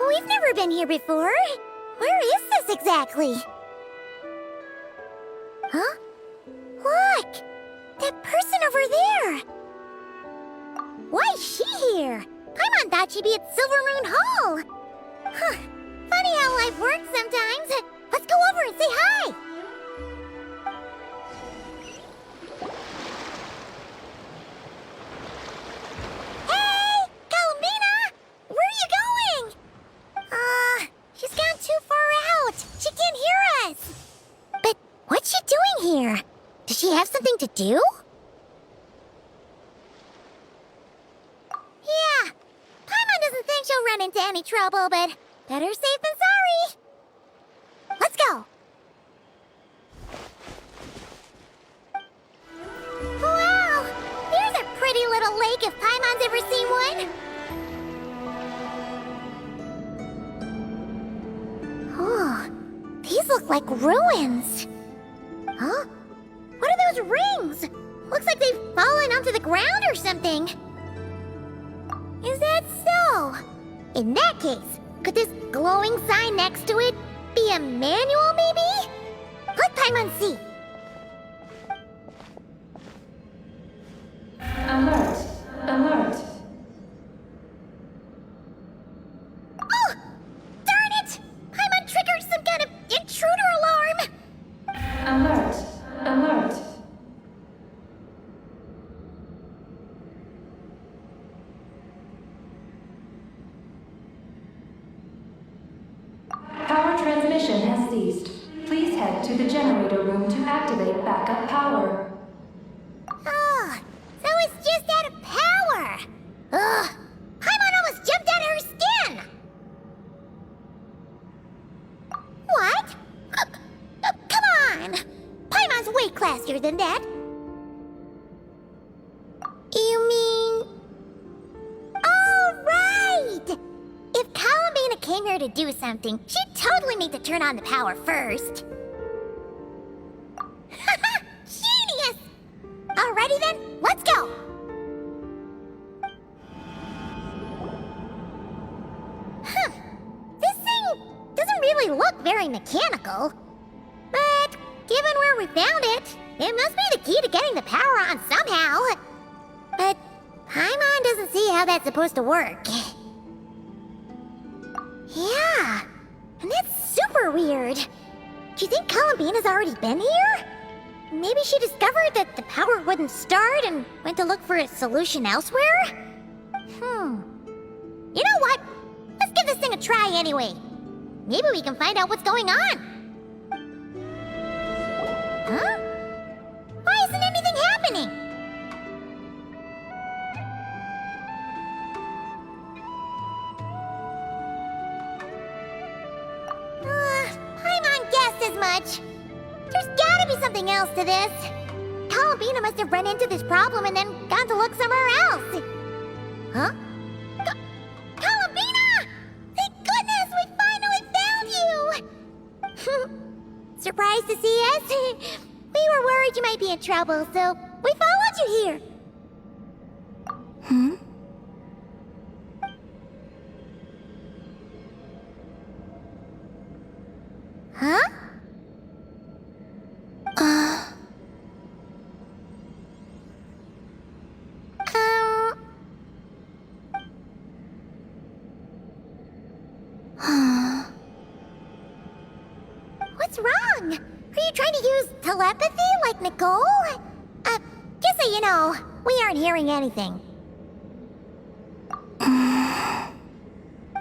We've never been here before. Where is this exactly? Huh? Look! That person over there! Why is she here? Paimon thought she'd be at Silvermoon Hall! Huh. Funny how life works sometimes. Let's go over and say hi! Hey! Columbina! Where are you going? She's gone too far out. She can't hear us. But what's she doing here? Does she have something to do? Yeah. Paimon doesn't think she'll run into any trouble, but better safe than sorry. Let's go. Wow! Here's a pretty little lake if Paimon's ever seen one. Oh, these look like ruins. Huh? What are those rings? Looks like they've fallen onto the ground or something. Is that so? In that case, could this glowing sign next to it be a manual, maybe? Let Paimon see. Alert! Alert! Oh! Darn it! Paimon triggered some kind of intruder alarm! Alert! Alert! Power transmission has ceased. Please head to the generator room to activate backup power. Oh, so it's just out of power! Ugh! Paimon almost jumped out of her skin! What? Come on! Paimon's way classier than that. You mean... Oh, right! If Columbina came here to do something, she'd totally need to turn on the power first. Genius! Alrighty then, let's go! Huh. This thing doesn't really look very mechanical. But given where we found it, it must be the key to getting the power on somehow. But Paimon doesn't see how that's supposed to work. Yeah, and that's super weird. Do you think Columbina's already been here? Maybe she discovered that the power wouldn't start and went to look for a solution elsewhere? You know what? Let's give this thing a try anyway. Maybe we can find out what's going on. Huh? Why isn't anything happening? Paimon guessed as much. There's gotta be something else to this. Columbina must have run into this problem and then gone to look somewhere else. Huh? Columbina! Thank goodness we finally found you! Surprised to see us? We were worried you might be in trouble, so we followed you here. Hmm? Huh? What's wrong? Are you trying to use telepathy like Nicole? Just so you know, we aren't hearing anything.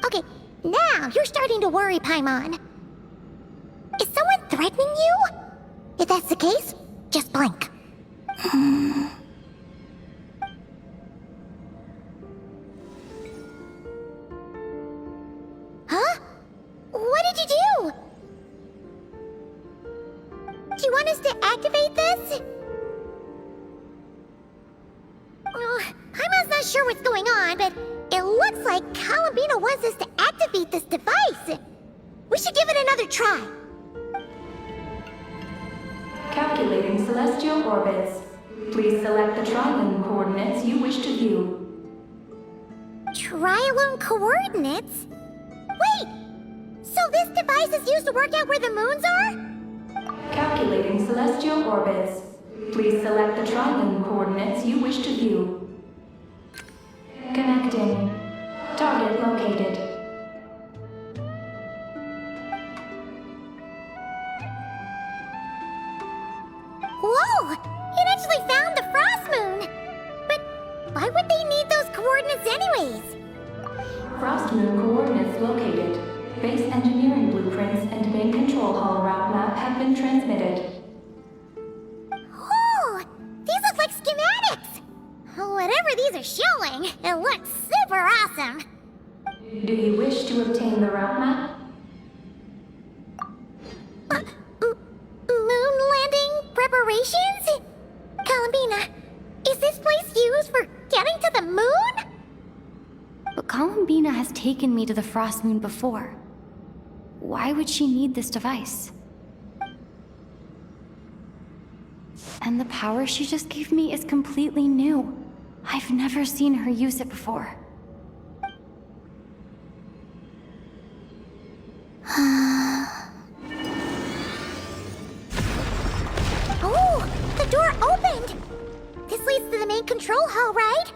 Okay, now you're starting to worry, Paimon. Is someone threatening you? If that's the case, just blink. Huh? What did you do? Do you want us to activate this? Paimon's not sure what's going on, but it looks like Columbina wants us to activate this device. We should give it another try. Calculating celestial orbits. Please select the trilane coordinates you wish to view. Trilone coordinates? Wait! this device is used to work out where the moons are? Calculating celestial orbits. Please select the triune coordinates you wish to view. Connecting. Target located. Whoa! It actually found the frost moon! But why would they need those coordinates anyways? Frost moon coordinates located. Base engineering blueprints and main control hall route map have been transmitted. Oh! These look like schematics! Whatever these are showing, it looks super awesome! Do you wish to obtain the route map? Moon landing preparations? Columbina, is this place used for getting to the moon? But Columbina has taken me to the Frost Moon before. Why would she need this device? And the power she just gave me is completely new. I've never seen her use it before. Oh, the door opened! This leads to the main control hall, right?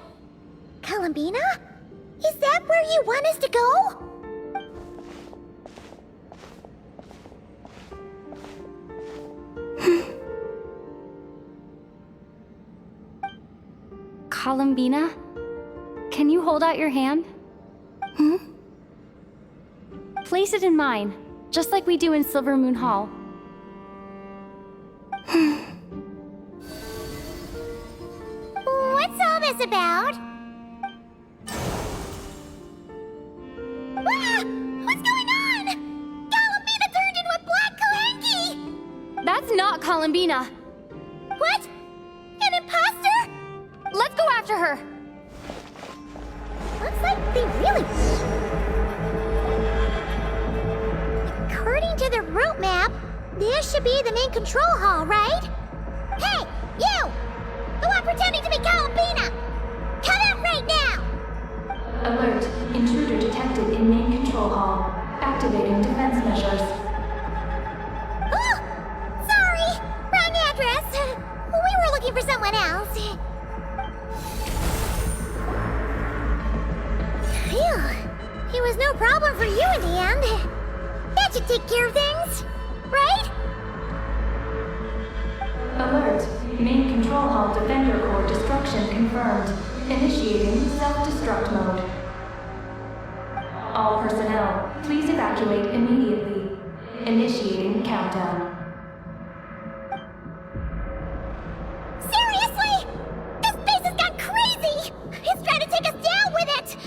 Columbina? Is that where you want us to go? Columbina? Can you hold out your hand? Place it in mine, just like we do in Silver Moon Hall. What's all this about? Ah! What's going on? Columbina turned into a black Kohenki! That's not Columbina! What? An imposter? Let's go after her! Looks like they really... According to the route map, this should be the main control hall, right? Hey, you! The one pretending to be Columbina! Come out right now! Alert. Intruder detected in main control hall. Activating defense measures. Oh! Sorry! Wrong address! We were looking for someone else. Phew. It was no problem for you in the end. That should take care of things, right? Alert. Main control hall defender core destruction confirmed. Initiating self-destruct mode. All personnel, please evacuate immediately. Initiating countdown. Seriously? This base has gone crazy! It's trying to take us down with it!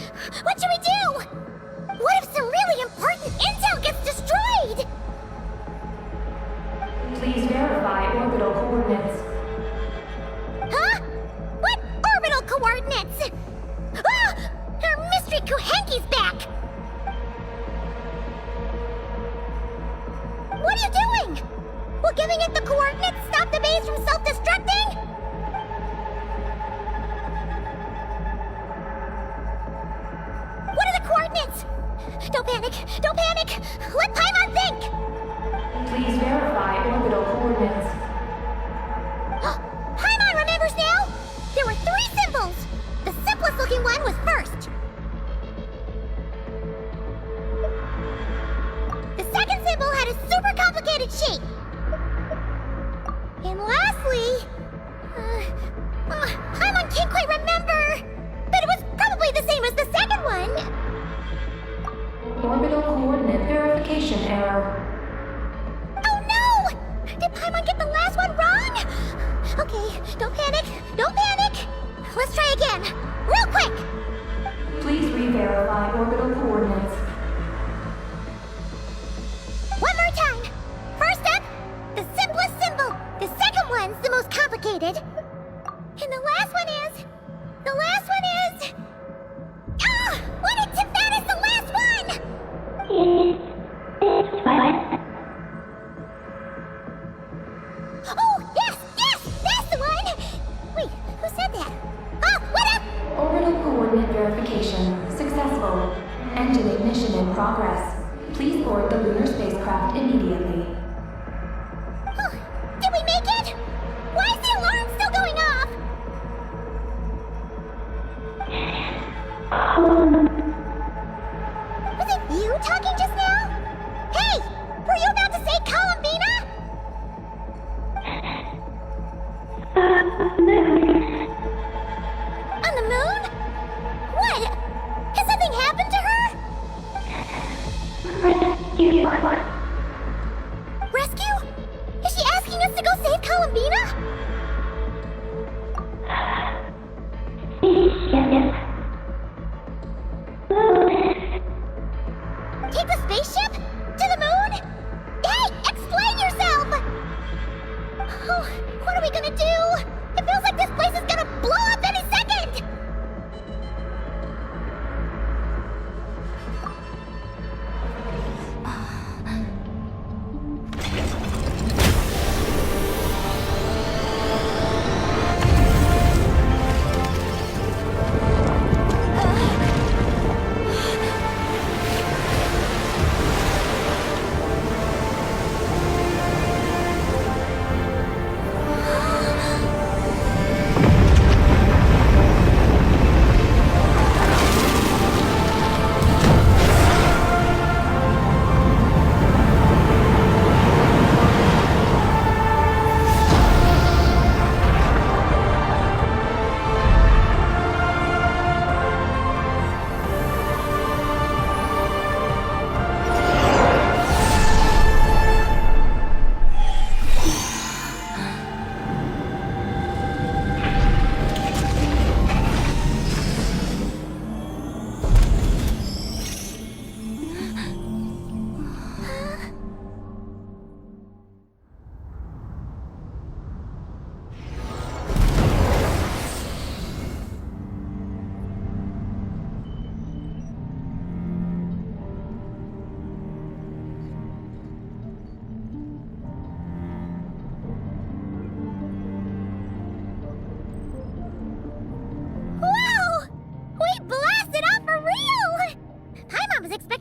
What should we do? What if some really important intel gets destroyed? Please verify orbital coordinates. Huh? What orbital coordinates? Ah! Our mystery Kohenki's back! What are you doing? Will giving it the coordinates stop the base from self-destructing? What are the coordinates? Don't panic! Don't panic! Let Paimon think! Please verify orbital coordinates. Paimon remembers now! There were 3 symbols! The simplest looking one was first. The second symbol had a super complicated shape. And lastly... Paimon can't quite remember! But it was probably the same as the second one! Orbital coordinate verification error. Oh no! Did Paimon get the last one wrong? Okay, don't panic, don't panic! Let's try again, real quick! Please re-verify orbital coordinates. One more time! First up, the simplest symbol. The second one's the most complicated. And the last one is... The last one is... Ah! What did Tibet is the last one? Oh, yes! Yes! That's the one! Wait, who said that? Oh, what up? Orbital coordinate verification successful. Engine ignition in progress. Please board the lunar spacecraft immediately. Did we make it? Why is the alarm still going off? Was it you talking just now? Hey! Were you about to say Columbina? On the moon? What? Has something happened to her? Rescue? Is she asking us to go save Columbina? Take the spaceship? To the moon? Hey, explain yourself! Oh, what are we gonna do? It feels like this place is gonna blow up any second!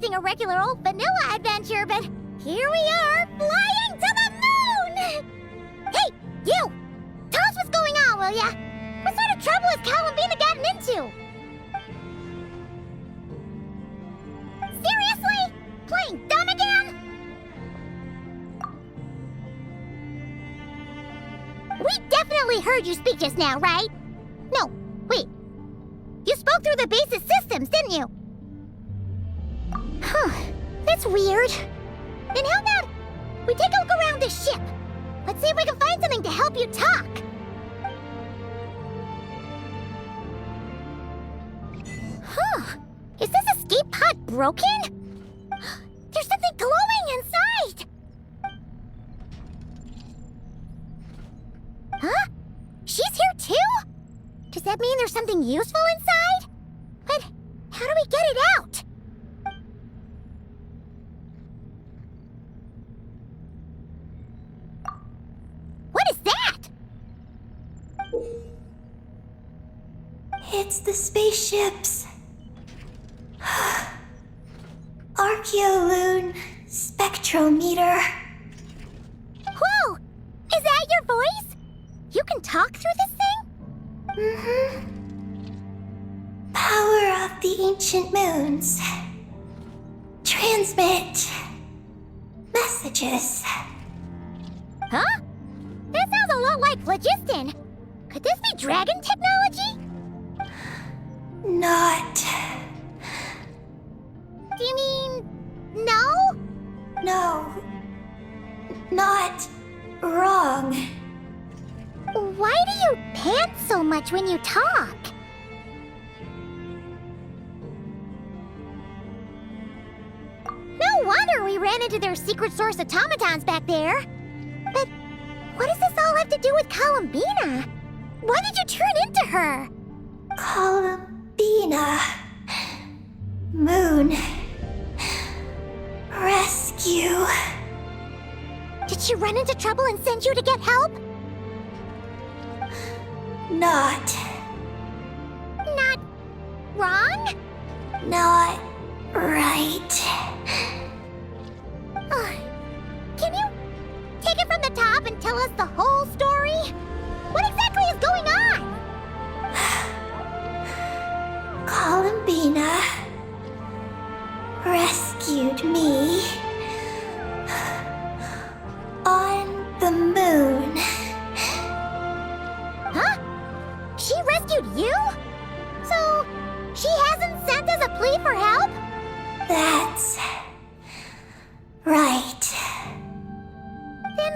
A regular old vanilla adventure, but here we are, flying to the moon! Hey, you! Tell us what's going on, will ya? What sort of trouble has Columbina gotten into? Seriously? Playing dumb again? We definitely heard you speak just now, right? No, wait. You spoke through the base's systems, didn't you? Huh, that's weird. Then how about we take a look around this ship? Let's see if we can find something to help you talk. Huh, is this escape pod broken? There's something glowing inside! Huh? She's here too? Does that mean there's something useful inside? But how do we get it out? It's the spaceship's Archeoloon spectrometer. Whoa! Is that your voice? You can talk through this thing? Power of the ancient moons. Transmit messages. Huh? That sounds a lot like phlogiston. Could this be dragon technology? Not. Do you mean no? No. Not wrong. Why do you pant so much when you talk? No wonder we ran into their secret source automatons back there. But what does this all have to do with Columbina? Why did you turn into her? Columbina. Moon. Rescue. Did she run into trouble and send you to get help? Not. Not wrong? Not right. rescued me on the moon. Huh? She rescued you? So, she hasn't sent us a plea for help? That's right. Then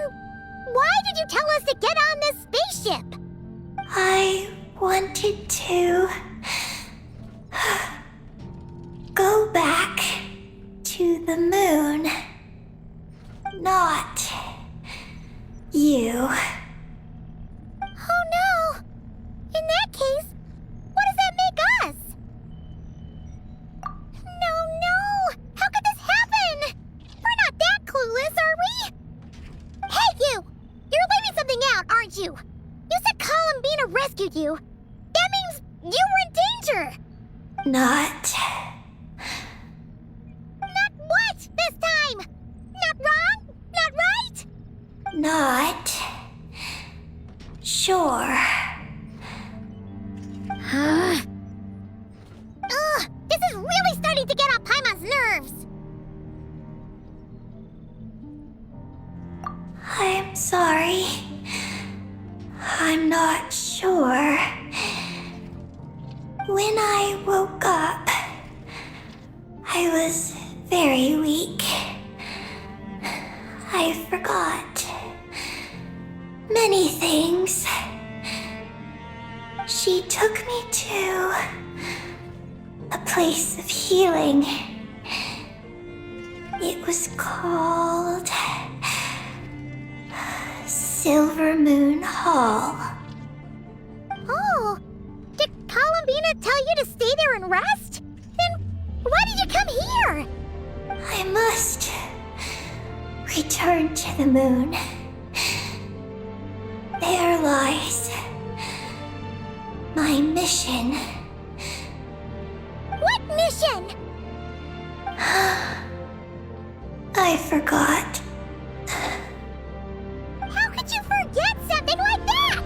why did you tell us to get on this spaceship? I wanted to go back to the moon. Not you. Oh no! In that case, what does that make us? No! How could this happen? We're not that clueless, are we? Hey, you! You're leaving something out, aren't you? You said Columbina rescued you. That means you were in danger! Not. Not what this time? Not wrong? Not right? Not. Sure. Ugh, this is really starting to get on Paimon's nerves. I'm sorry. I'm not sure. When I woke up, I was very weak. I forgot many things. She took me to a place of healing. It was called Silver Moon Hall. Oh, did Columbina tell you to stay there and rest? Then why did you come here? I must return to the moon. There lies my mission. What mission? I forgot. How could you forget something like that?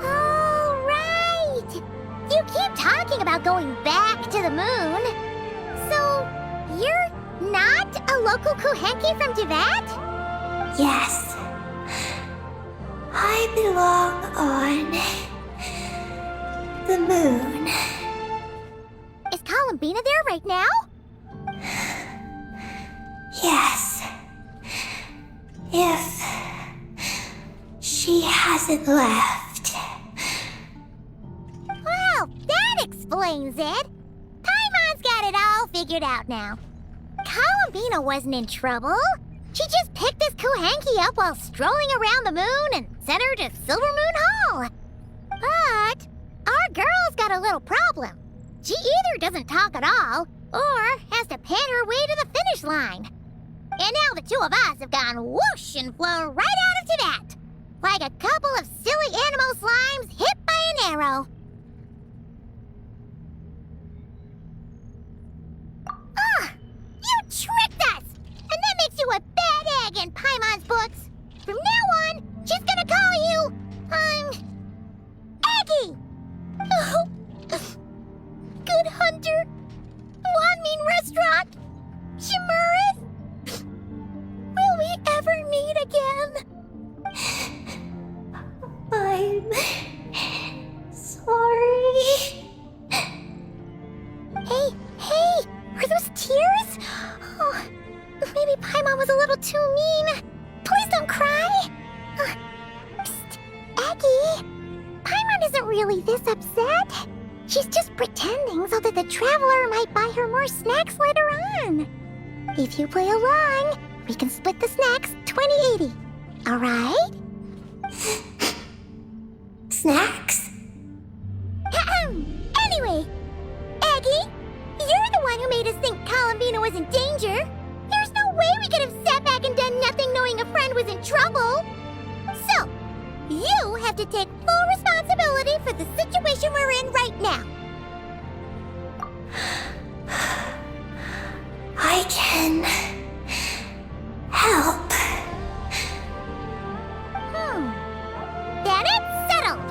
Oh, right. You keep talking about going back to the moon. So, you're not a local Kuhenki from Tibet? Yes. I belong on the moon. Is Columbina there right now? Yes. If she hasn't left. Well, that explains it. Paimon's got it all figured out now. Columbina wasn't in trouble. She just picked this Kuhenki up while strolling around the moon and sent her to Silver Moon Hall. But our girl's got a little problem. She either doesn't talk at all, or has to pant her way to the finish line. And now the two of us have gone whoosh and flown right out of Tibet, like a couple of silly animal slimes hit by an arrow. You tricked us! And that makes you a bad egg in Paimon's books. From now on, she's gonna call you, Aggie! Oh, Good Hunter, Wanmin Restaurant, Shimurith. Will we ever meet again? I'm sorry. Hey, are those tears? Oh, maybe Paimon was a little too mean. Please don't cry. Psst, Aggie. Paimon isn't really this upset. She's just pretending so that the traveler might buy her more snacks later on. If you play along, we can split the snacks 20-80. All right? Snacks? Anyway, Aggie, you're the one who made us think Columbina was in danger. There's no way we could have sat back and done nothing knowing a friend was in trouble. So, you have to take full responsibility for the situation we're in right now. I can help. Then it's settled.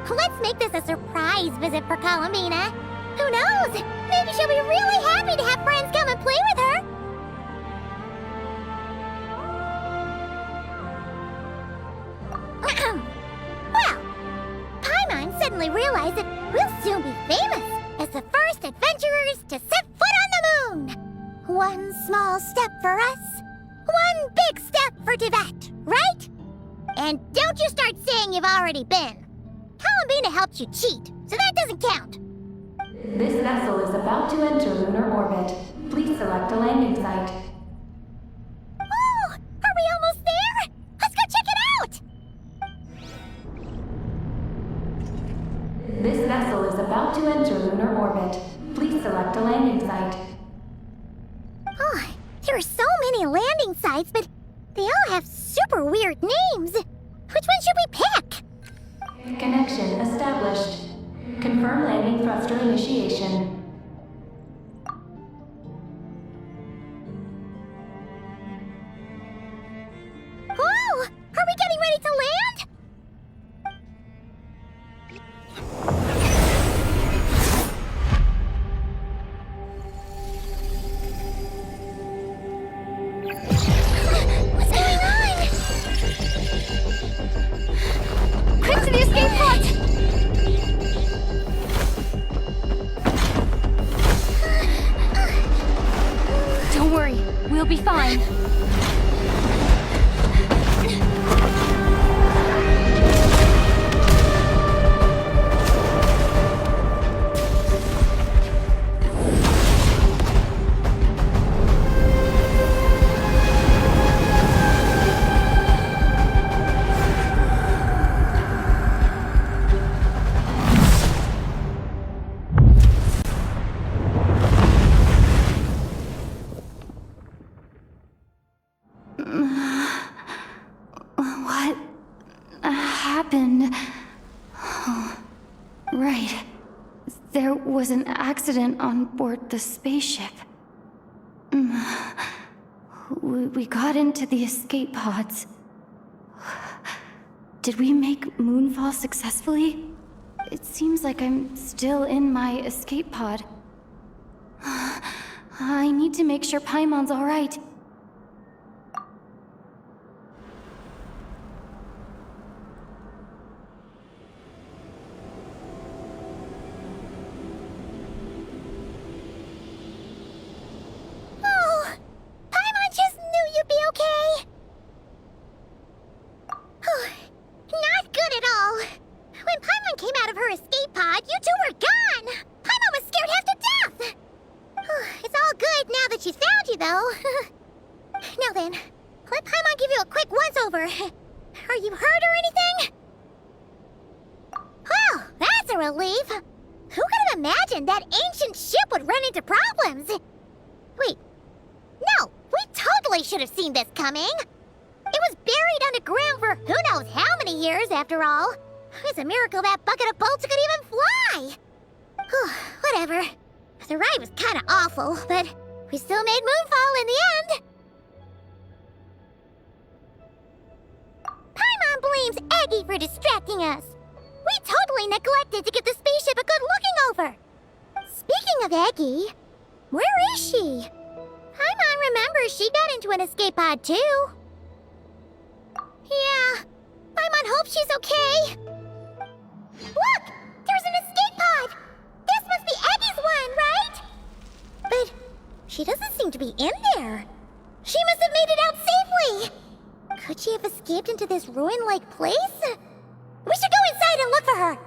Let's make this a surprise visit for Columbina. Who knows? knows? Maybe she'll be really happy to have friends come and play with her. Well, Paimon suddenly realized that we'll soon be famous as the first adventurers to set foot on the moon. One small step for us, one big step for Tibet, right? And don't you start saying you've already been. Columbina helped you cheat, so that doesn't count. This vessel is about to enter lunar orbit. Please select a landing site. Oh, are we almost there? Let's go check it out! This vessel is about to enter lunar orbit. Please select a landing site. Oh, there are so many landing sites, but they all have super weird names. Which one should we pick? Connection established. Confirm landing thruster initiation. Oh, are we getting ready to land? What's going on? Quick to the escape pods! Don't worry, we'll be fine. What happened? Oh, right. There was an accident on board the spaceship. We got into the escape pods. Did we make moonfall successfully? It seems like I'm still in my escape pod. I need to make sure Paimon's all right. Oh, Paimon just knew you'd be okay. Not good at all. When Paimon came out of her escape pod, you two were gone. Paimon was scared half to death. It's all good now that she's found you, though. Now then, let Paimon give you a quick once-over. Are you hurt or anything? Well, that's a relief. Who could have imagined that ancient ship would run into problems? Wait, no, we totally should have seen this coming. It was buried underground for who knows how many years, after all. It's a miracle that bucket of bolts could even fly. Whatever. The ride was kind of awful, but we still made Moonfall in the end. Paimon blames Aggie for distracting us. We totally neglected to give the spaceship a good looking over. Speaking of Aggie, where is she? Paimon remembers she got into an escape pod too. Yeah, Paimon hopes she's okay. Look! There's an escape pod! This must be Aggie's one, right? But she doesn't seem to be in there. She must have made it out safely. Could she have escaped into this ruin-like place? We should go inside and look for her.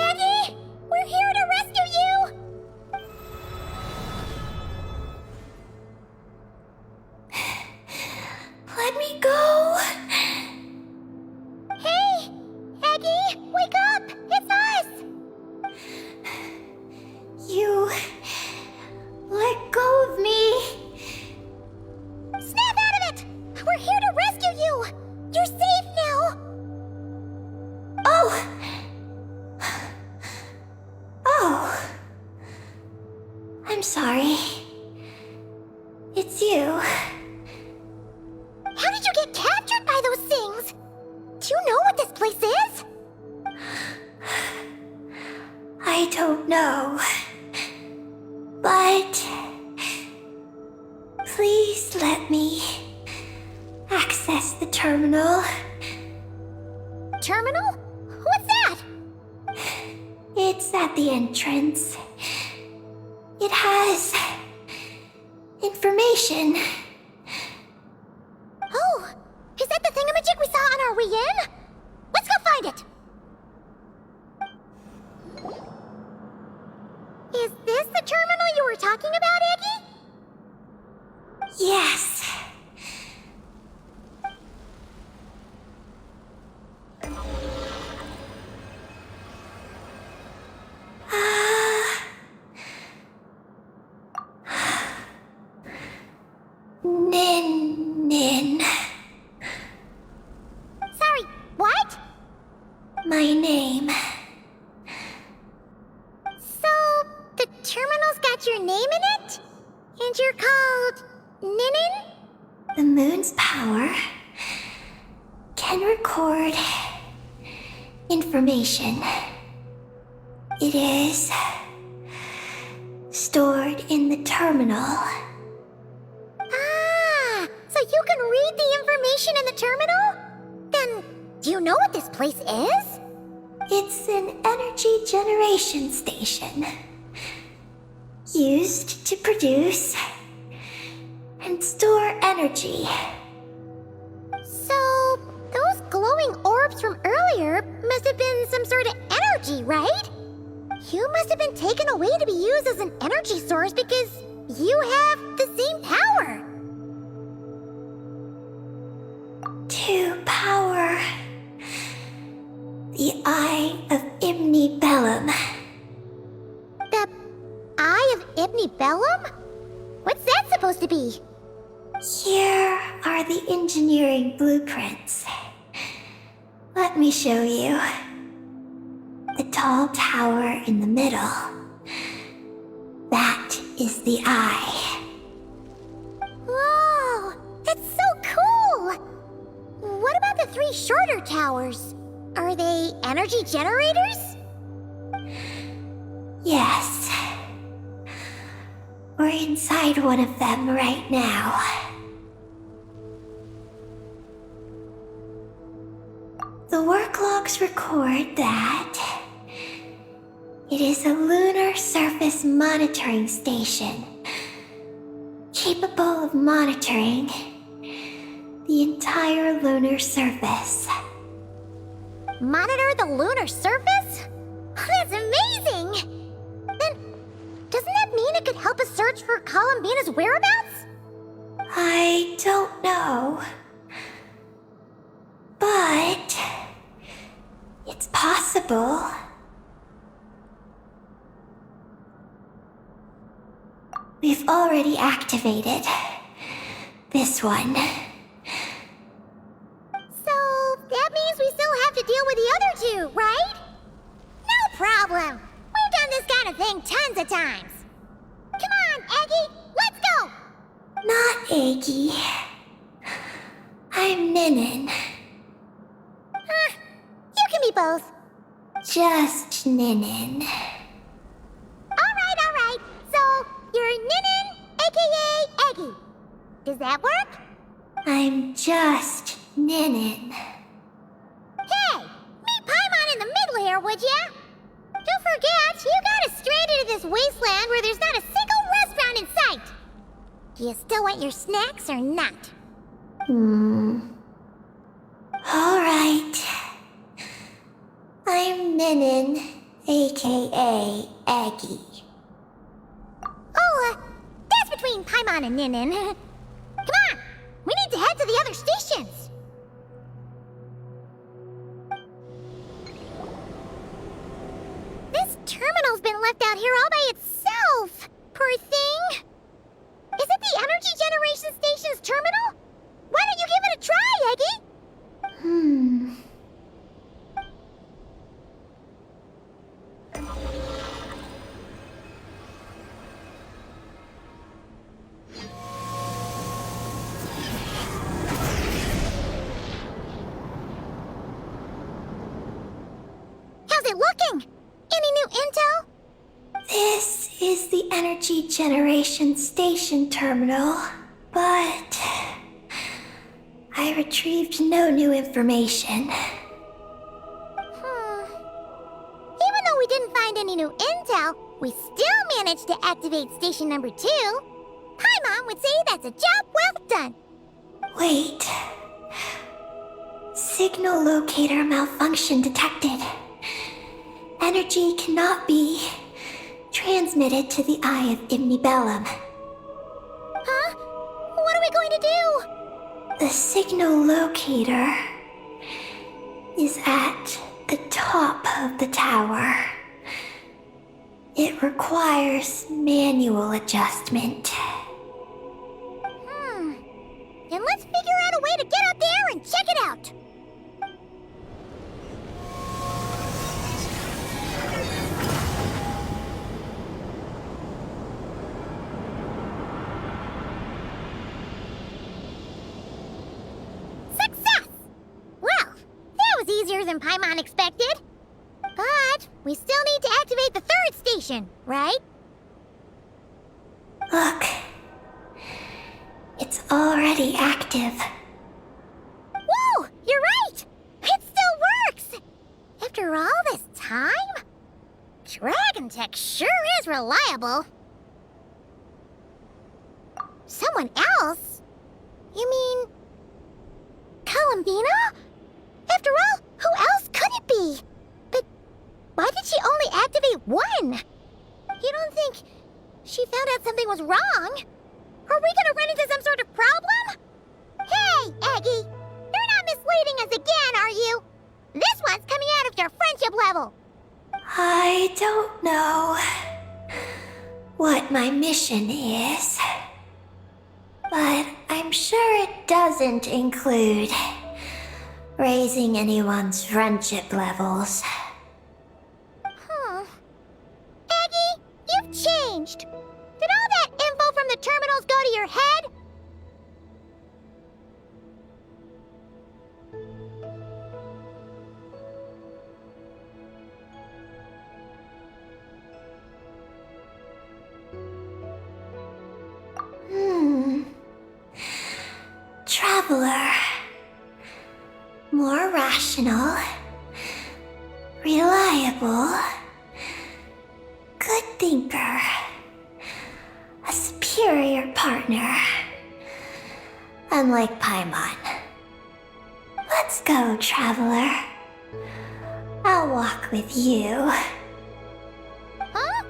Aggie, we're here to rescue you. Let me go. Hey, Aggie, wake up! It's us! You let go of me. Snap out of it! We're here to rescue you! You're safe now! Oh. Oh. I'm sorry. It's you. How did you get captured by those things? Do you know what this place is? I don't know. But please let me access the terminal. Terminal? What's that? It's at the entrance. It has information. Oh, is that the thingamajig we saw on our way in? Let's go find it. Is this the terminal you were talking about, Eggy? Yes. Nin. Sorry, what? My name. So, the terminal's got your name in it? And you're called Ninin? The moon's power can record information. It is stored in the terminal. Ah, so you can read the information in the terminal? Then, do you know what this place is? It's an energy generation station used to produce and store energy. So, those glowing orbs from earlier must have been some sort of energy, right? You must have been taken away to be used as an energy source because you have the same power. To power the Eye of Imnibellum. The Eye of Ibnibellum? What's that supposed to be? Here are the engineering blueprints. Let me show you. The tall tower in the middle. That is the eye. Whoa, that's so cool! What about the three shorter towers? Are they energy generators? Yes. We're inside one of them right now. The work logs record that it is a lunar surface monitoring station, capable of monitoring the entire lunar surface. Monitor the lunar surface? That's amazing! Then, doesn't that mean it could help us search for Columbina's whereabouts? I don't know. But it's possible. We've already activated this one. So, that means we still have to deal with the other two, right? No problem! We've done this kind of thing tons of times. Come on, Eggy, let's go! Not Eggy. I'm Ninin. You can be both. Just Ninin. Alright. So, you're Ninin, aka Eggy. Does that work? I'm just Ninin. Hey, meet Paimon in the middle here, would ya? Don't forget, you got us stranded in this wasteland where there's not a single restaurant in sight. Do you still want your snacks or not? Alright. I'm Ninin, aka Eggy. Oh, that's between Paimon and Ninin. Come on, we need to head to the other stations. This terminal's been left out here all by itself. Poor thing. Is it the energy generation station's terminal? Why don't you give it a try, Eggy? How's it looking? Any new intel? is the energy generation station terminal, but I retrieved no new information. Even though we didn't find any new intel, we still managed to activate station number 2. Paimon would say that's a job well done. Wait. Signal locator malfunction detected. Energy cannot be transmitted to the Eye of Imnibellum. Huh? What are we going to do? The signal locator is at the top of the tower. It requires manual adjustment. Then let's figure out a way to get up there and check it out. Success! Well, that was easier than Paimon expected. But we still need to activate the 3rd station, right? Look. It's already active. Whoa! You're right! It still works! After all this time? Dragon Tech sure is reliable. Someone else? You mean... Columbina? After all, who else could it be? But why did she only activate 1? You don't think she found out something was wrong? Are we gonna run into some sort of problem? Hey, Aggie! You're not misleading us again, are you? This one's coming out of your friendship level. I don't know what my mission is, but I'm sure it doesn't include raising anyone's friendship levels. Aggie, you've changed. Did all that info from the terminals go to your head? Traveler. More rational. Reliable. Good thinker. A superior partner. Unlike Paimon. Let's go, Traveler. I'll walk with you. Huh?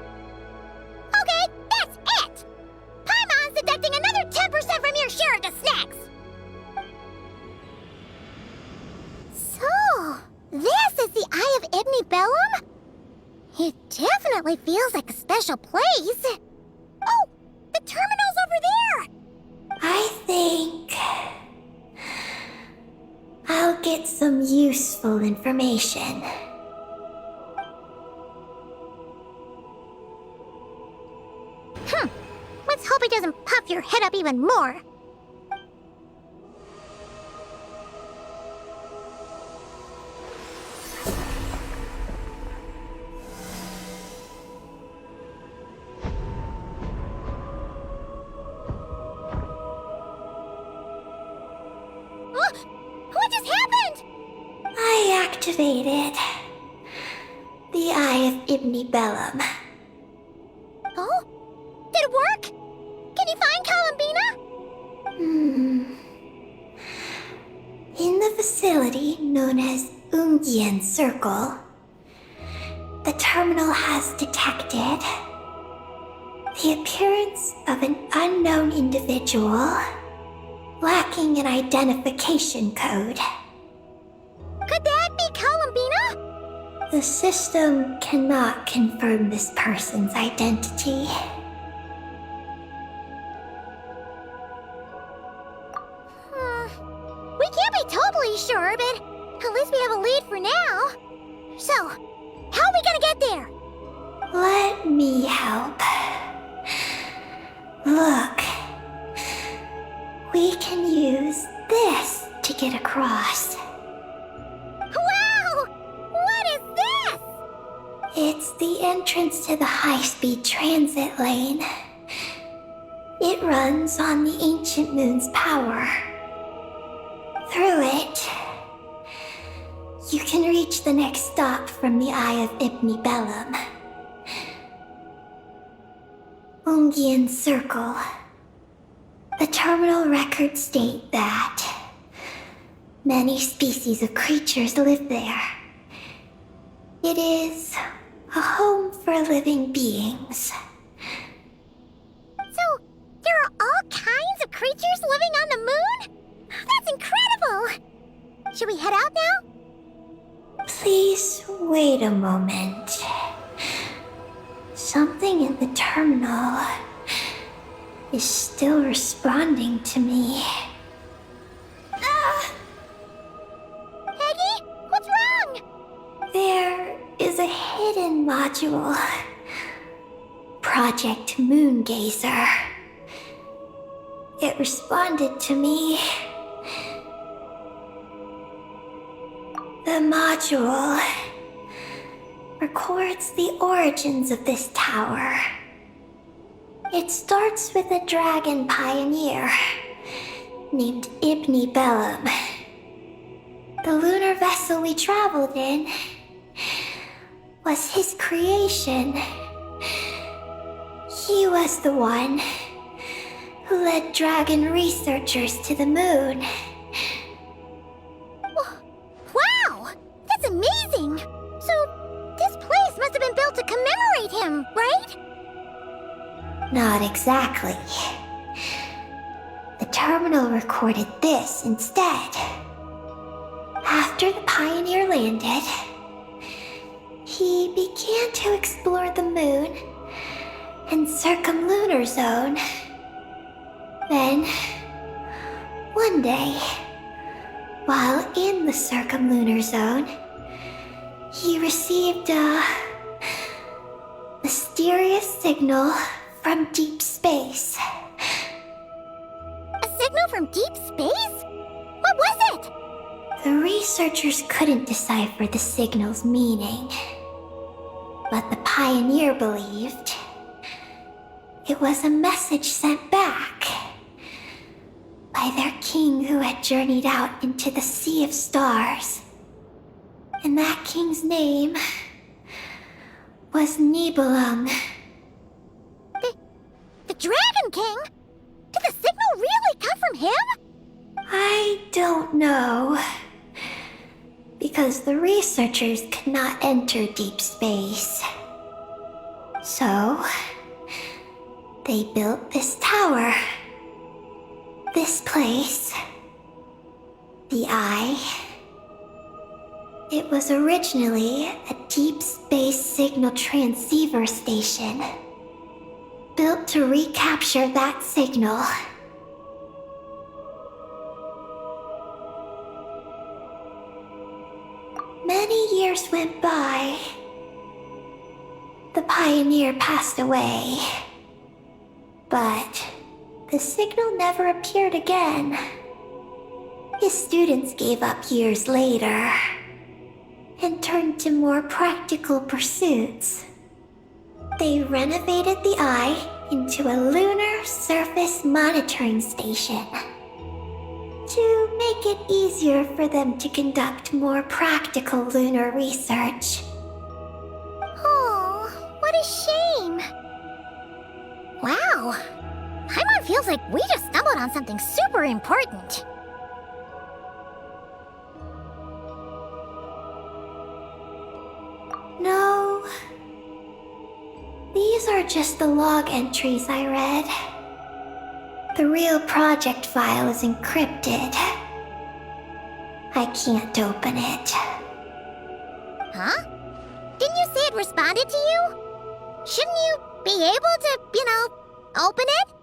Okay, that's it! Paimon's deducting another 10% from your share of the snacks! So, this is the Eye of Ibnibellum? It definitely feels like a special place. Oh, the terminal's over there! I think I'll get some useful information. Let's hope it doesn't puff your head up even more. What just happened? I activated the Eye of Ibnibellum. Oh? Did it work? Can you find Columbina? In the facility known as Ungian Circle, the terminal has detected the appearance of an unknown individual lacking an identification code. Could that be Columbina? The system cannot confirm this person's identity. We can't be totally sure, but at least we have a lead for now. So, how are we gonna get there? Let me help. Look. We can use this to get across. Wow! What is this? It's the entrance to the high-speed transit lane. It runs on the ancient moon's power. Through it, you can reach the next stop from the Eye of Ibni Bellum. Ungian Circle. The terminal records state that many species of creatures live there. It is a home for living beings. So, there are all kinds of creatures living on the moon? That's incredible! Should we head out now? Please wait a moment. Something in the terminal is still responding to me. Peggy, what's wrong? There is a hidden module. Project Moongazer. It responded to me. The module records the origins of this tower. It starts with a dragon pioneer named Ibni Bellum. The lunar vessel we traveled in was his creation. He was the one who led dragon researchers to the moon. Wow! That's amazing! So, this place must have been built to commemorate him, right? Not exactly. The terminal recorded this instead. After the pioneer landed, he began to explore the moon and circumlunar zone. Then, one day, while in the circumlunar zone, he received a mysterious signal from deep space. A signal from deep space? What was it? The researchers couldn't decipher the signal's meaning, but the pioneer believed it was a message sent back by their king who had journeyed out into the Sea of Stars. And that king's name was Nibelung. The Dragon King? Did the signal really come from him? I don't know. Because the researchers could not enter deep space. So, they built this tower. This place. The Eye. It was originally a deep space signal transceiver station. Built to recapture that signal. Many years went by. The pioneer passed away. But the signal never appeared again. His students gave up years later and turned to more practical pursuits. They renovated the Eye into a lunar surface monitoring station to make it easier for them to conduct more practical lunar research. Oh, what a shame. Wow. Paimon feels like we just stumbled on something super important. No. These are just the log entries I read. The real project file is encrypted. I can't open it. Huh? Didn't you say it responded to you? Shouldn't you be able to, open it?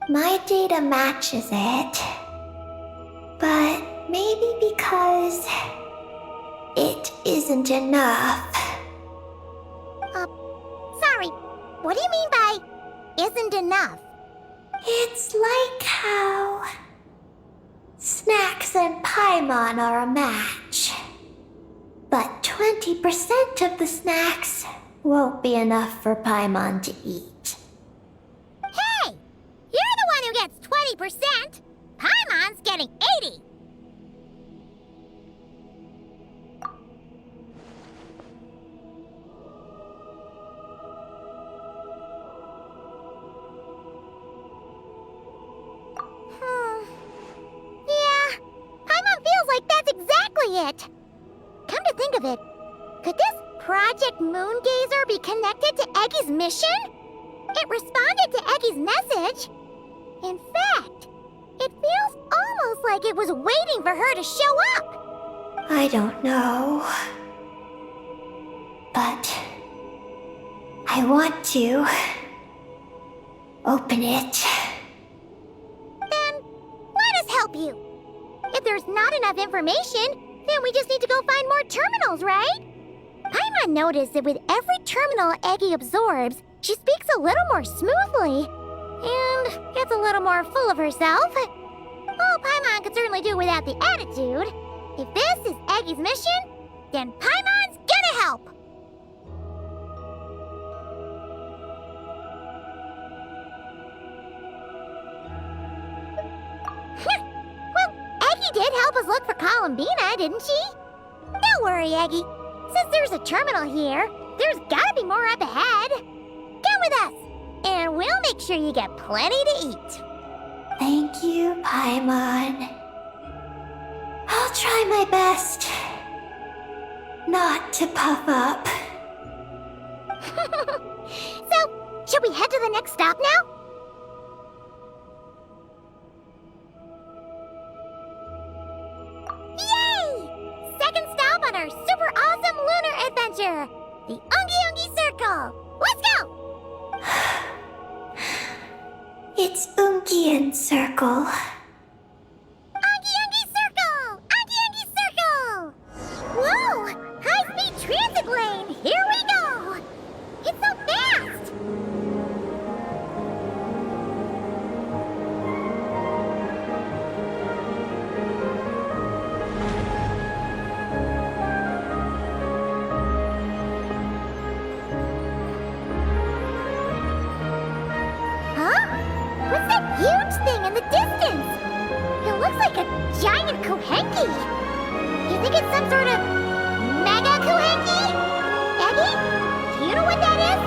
My data matches it. But maybe because it isn't enough. Sorry, what do you mean by isn't enough? It's like how snacks and Paimon are a match. But 20% of the snacks won't be enough for Paimon to eat. Hey! You're the one who gets 20%! Paimon's getting 80! Yeah, Paimon feels like that's exactly it! Come to think of it, could this Project Moongazer be connected to Eggy's mission? It responded to Eggy's message. In fact, it feels almost like it was waiting for her to show up. I don't know. But I want to open it. Then let us help you. If there's not enough information, then we just need to go find more terminals, right? Paimon noticed that with every terminal Eggy absorbs, she speaks a little more smoothly and gets a little more full of herself. Well, Paimon could certainly do without the attitude. If this is Eggy's mission, then Paimon's gonna help. Well, Eggy did help us look for Columbina, didn't she? Don't worry, Eggy. Since there's a terminal here, there's gotta be more up ahead. Come with us, and we'll make sure you get plenty to eat. Thank you, Paimon. I'll try my best not to puff up. So, should we head to the next stop now? Yay! Second stop on our super awesome lunar adventure, the Ungi Ungi Circle. Let's go! It's Ungian Circle. Ungi Ungi Circle! Ungi Ungi Circle! Whoa! High-speed transit lane! Here we go! It's so fast! Huh? What's that huge thing in the distance? It looks like a giant Kohenki. You think it's some sort of mega Kohenki? Eggy, do you know what that is?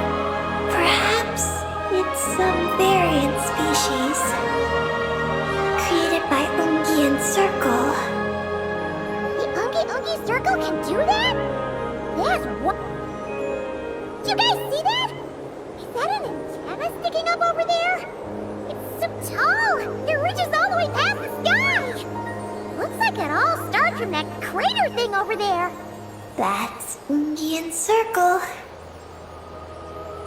Perhaps it's some variant species created by Ungian Circle. The Ungi Ungi Circle can do that? That's what? You guys see that? Is that an antenna sticking up over there? It's so tall! It reaches all the way past the sky! Looks like it all starts from that crater thing over there. That's Ungian Circle.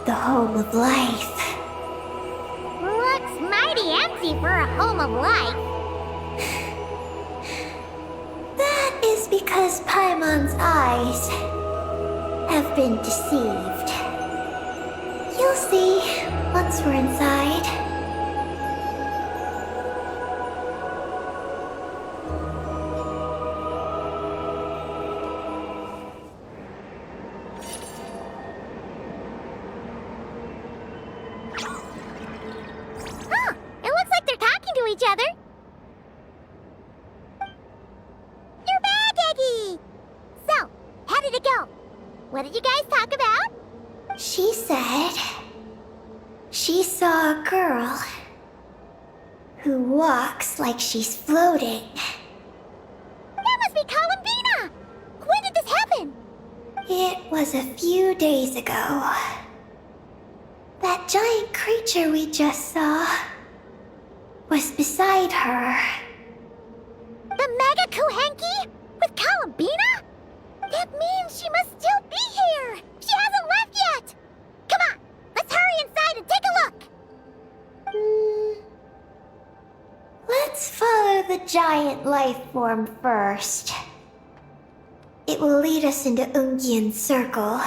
The home of life. Looks mighty empty for a home of life. That is because Paimon's eyes have been deceived. You'll see once we're inside. Huh, it looks like they're talking to each other. You're back, Eggy! So, how did it go? What did you guys talk about? She said she saw a girl who walks like she's floating. That must be Columbina! When did this happen? It was a few days ago. That giant creature we just saw was beside her. The Mega Kohenki? With Columbina? That means she must still be here! She hasn't left yet! Come on, let's hurry inside and take a look! Let's follow the giant life form first. It will lead us into Ungian Circle.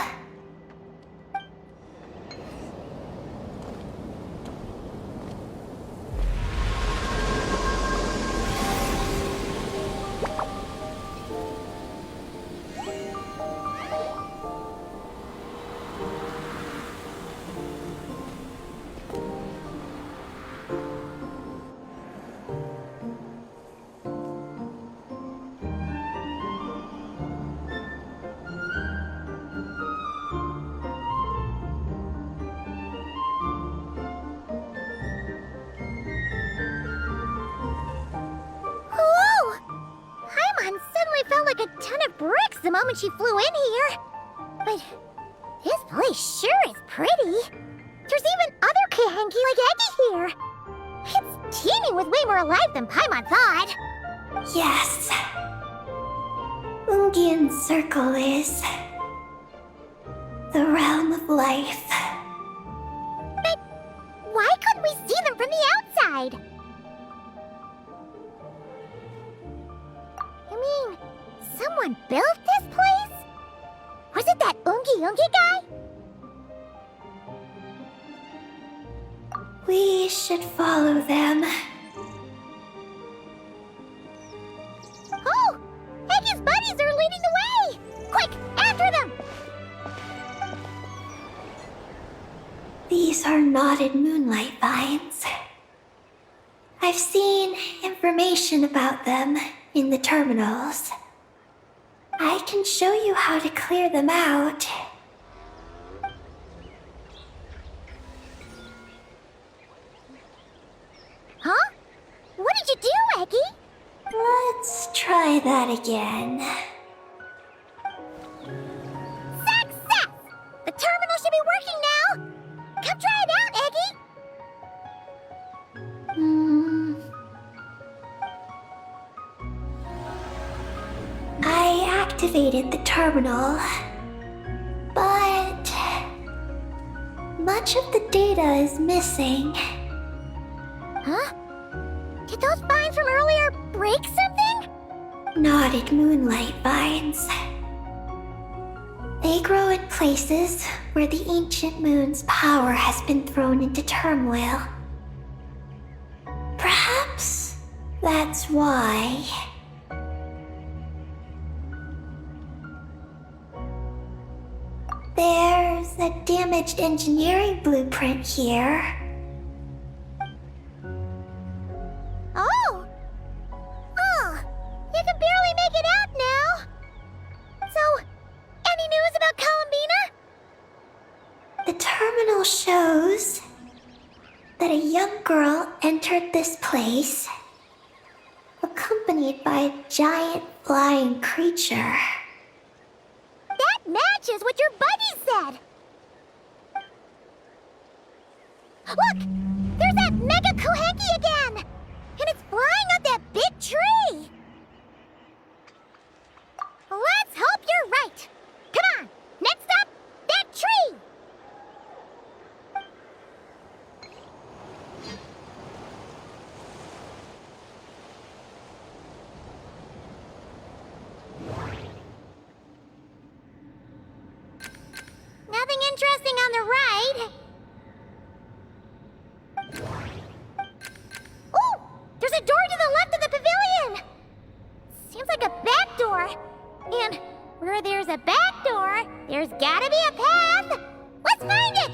like a ton of bricks the moment she flew in here. But this place sure is pretty. There's even other Kahenki like Eggy here. It's teeming with way more life than Paimon thought. Yes. Ungian Circle is the realm of life. But why couldn't we see them from the outside? You mean, someone built this place? Was it that Ungi guy? We should follow them. Oh! Eggy's buddies are leading the way! Quick, after them! These are knotted moonlight vines. I've seen information about them in the terminals. I can show you how to clear them out. Huh? What did you do, Eggy? Let's try that again. Success! The terminal should be working now! Come try it out, Eggy! I activated the terminal, but much of the data is missing. Huh? Did those vines from earlier break something? Knotted moonlight vines. They grow in places where the ancient moon's power has been thrown into turmoil. Perhaps that's why. There's a damaged engineering blueprint here. Oh! Oh! You can barely make it out now! So, any news about Columbina? The terminal shows that a young girl entered this place, accompanied by a giant flying creature. That matches what your buddy said! Look! There's that Mega Kohenki again! And it's flying up that big tree! Let's hope you're right! Come on! Next up, that tree! Nothing interesting on the right. Oh! There's a door to the left of the pavilion! Seems like a back door. And where there's a back door, there's gotta be a path! Let's find it!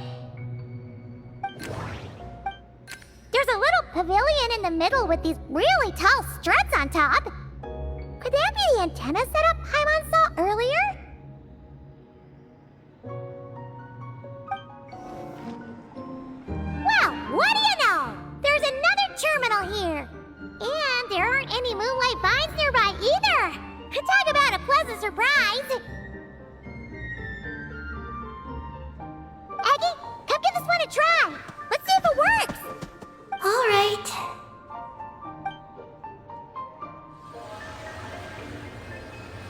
There's a little pavilion in the middle with these really tall struts on top. Could that be the antenna setup Paimon saw earlier? Well, what do you know? There's another terminal here. And there aren't any moonlight vines nearby either. Talk about a pleasant surprise. Aggie, come give this one a try. Let's see if it works. All right.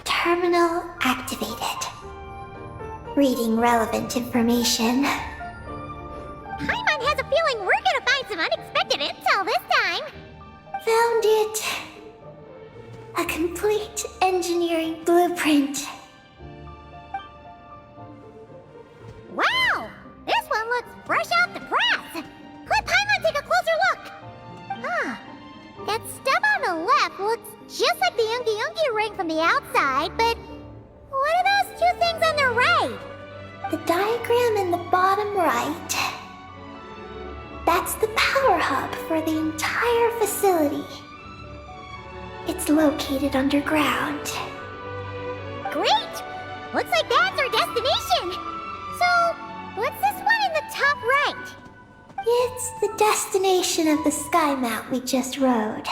Terminal activated. Reading relevant information. Paimon has a feeling we're gonna find some unexpected intel this time. Found it. A complete engineering blueprint. Wow! This one looks fresh off the press. Let Paimon take a closer look. Huh. That stuff on the left looks just like the Ungi ring from the outside, but what are those two things on the right? The diagram in the bottom right. That's the power hub for the entire facility. It's located underground. Great! Looks like that's our destination. So, what's this one in the top right? It's the destination of the sky mount we just rode.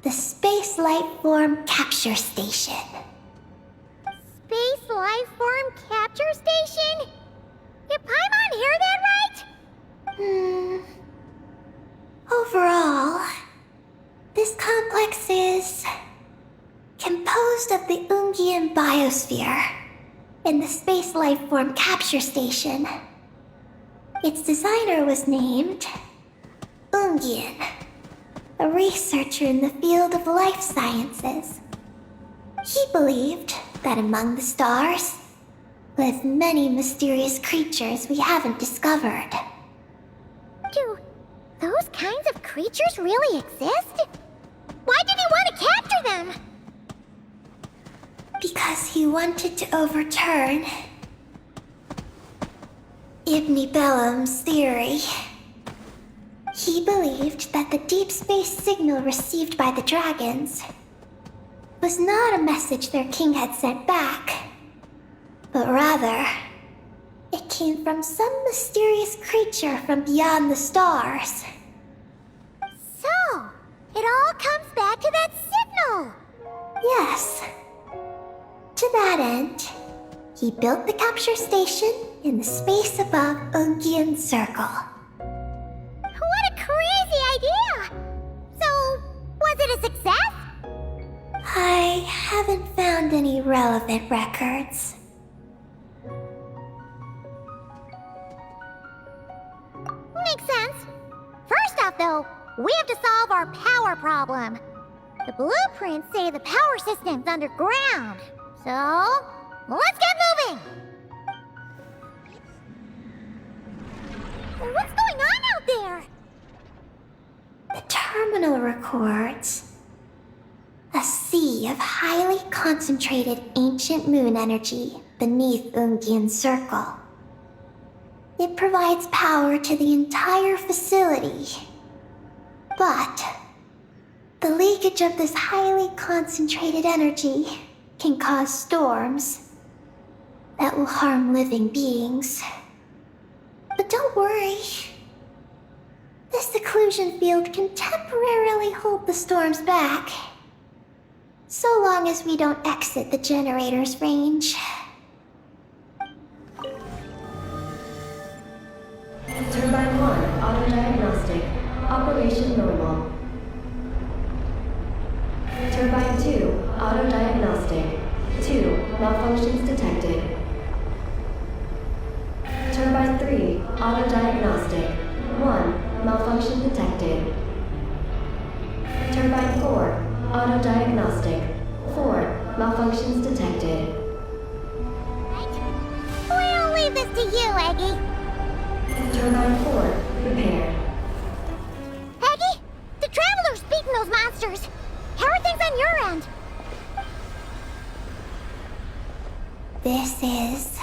The space Space Life Form Capture Station. Space Life Form Capture Station? Did Paimon hear that right? Overall, this complex is composed of the Ungian biosphere and the Space Life Form Capture Station. Its designer was named Ungian, a researcher in the field of life sciences. He believed that among the stars live many mysterious creatures we haven't discovered. Do those kinds of creatures really exist? Why did he want to capture them? Because he wanted to overturn Ibn Bellum's theory. He believed that the deep space signal received by the dragons was not a message their king had sent back, but rather, it came from some mysterious creature from beyond the stars. So, it all comes back to that signal. Yes. To that end, he built the capture station in the space above Ungian Circle. What a crazy idea! So, was it a success? I haven't found any relevant records. Makes sense. First off, though, we have to solve our power problem. The blueprints say the power system's underground. So, let's get moving! What's going on out there? The terminal records a sea of highly concentrated ancient moon energy beneath Ungian Circle. It provides power to the entire facility. But the leakage of this highly concentrated energy can cause storms that will harm living beings. But don't worry. This seclusion field can temporarily hold the storms back, so long as we don't exit the generator's range. Turbine 1, auto-diagnostic. Operation normal. Turbine 2, auto-diagnostic. 2, malfunctions detected. Turbine 3, auto-diagnostic. 1, malfunction detected. Turbine 4, auto-diagnostic. 4, malfunctions detected. We'll leave this to you, Eggy. Turbine 4, repaired. Eggy, the Traveler's beaten those monsters. How are things on your end? This is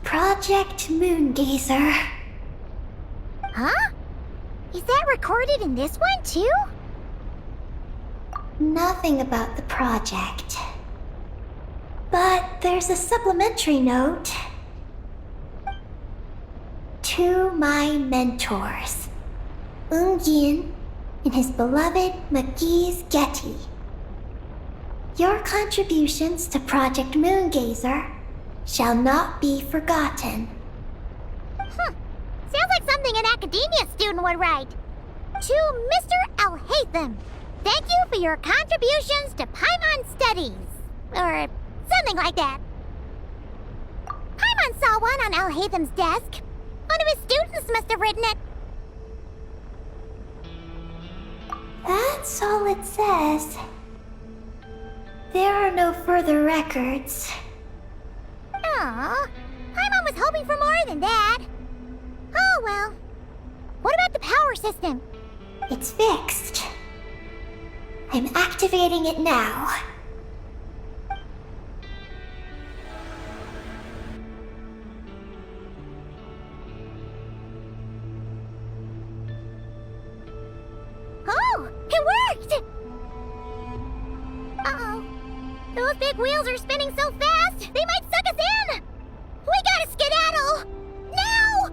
Project Moongazer. Huh? Is that recorded in this one, too? Nothing about the project. But there's a supplementary note. To my mentors, Ungian and his beloved McGee's Getty. Your contributions to Project Moongazer shall not be forgotten. Sounds like something an academia student would write. To Mr. Alhaitham, thank you for your contributions to Paimon Studies. Or something like that. Paimon saw one on Alhaitham's desk. One of his students must have written it. That's all it says. There are no further records. Aw, Paimon was hoping for more than that. Oh well. What about the power system? It's fixed. I'm activating it now. Oh, it worked! Uh-oh. Those big wheels are spinning so fast, they might suck us in! We gotta skedaddle! Now!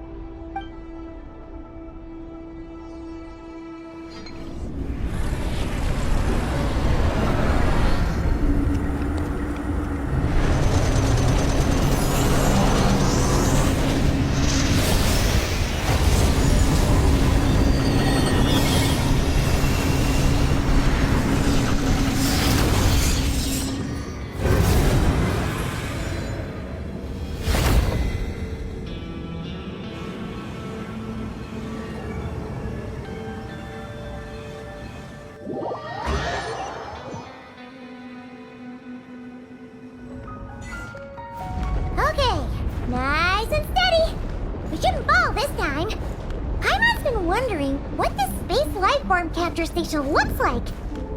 been wondering what this space life form capture station looks like.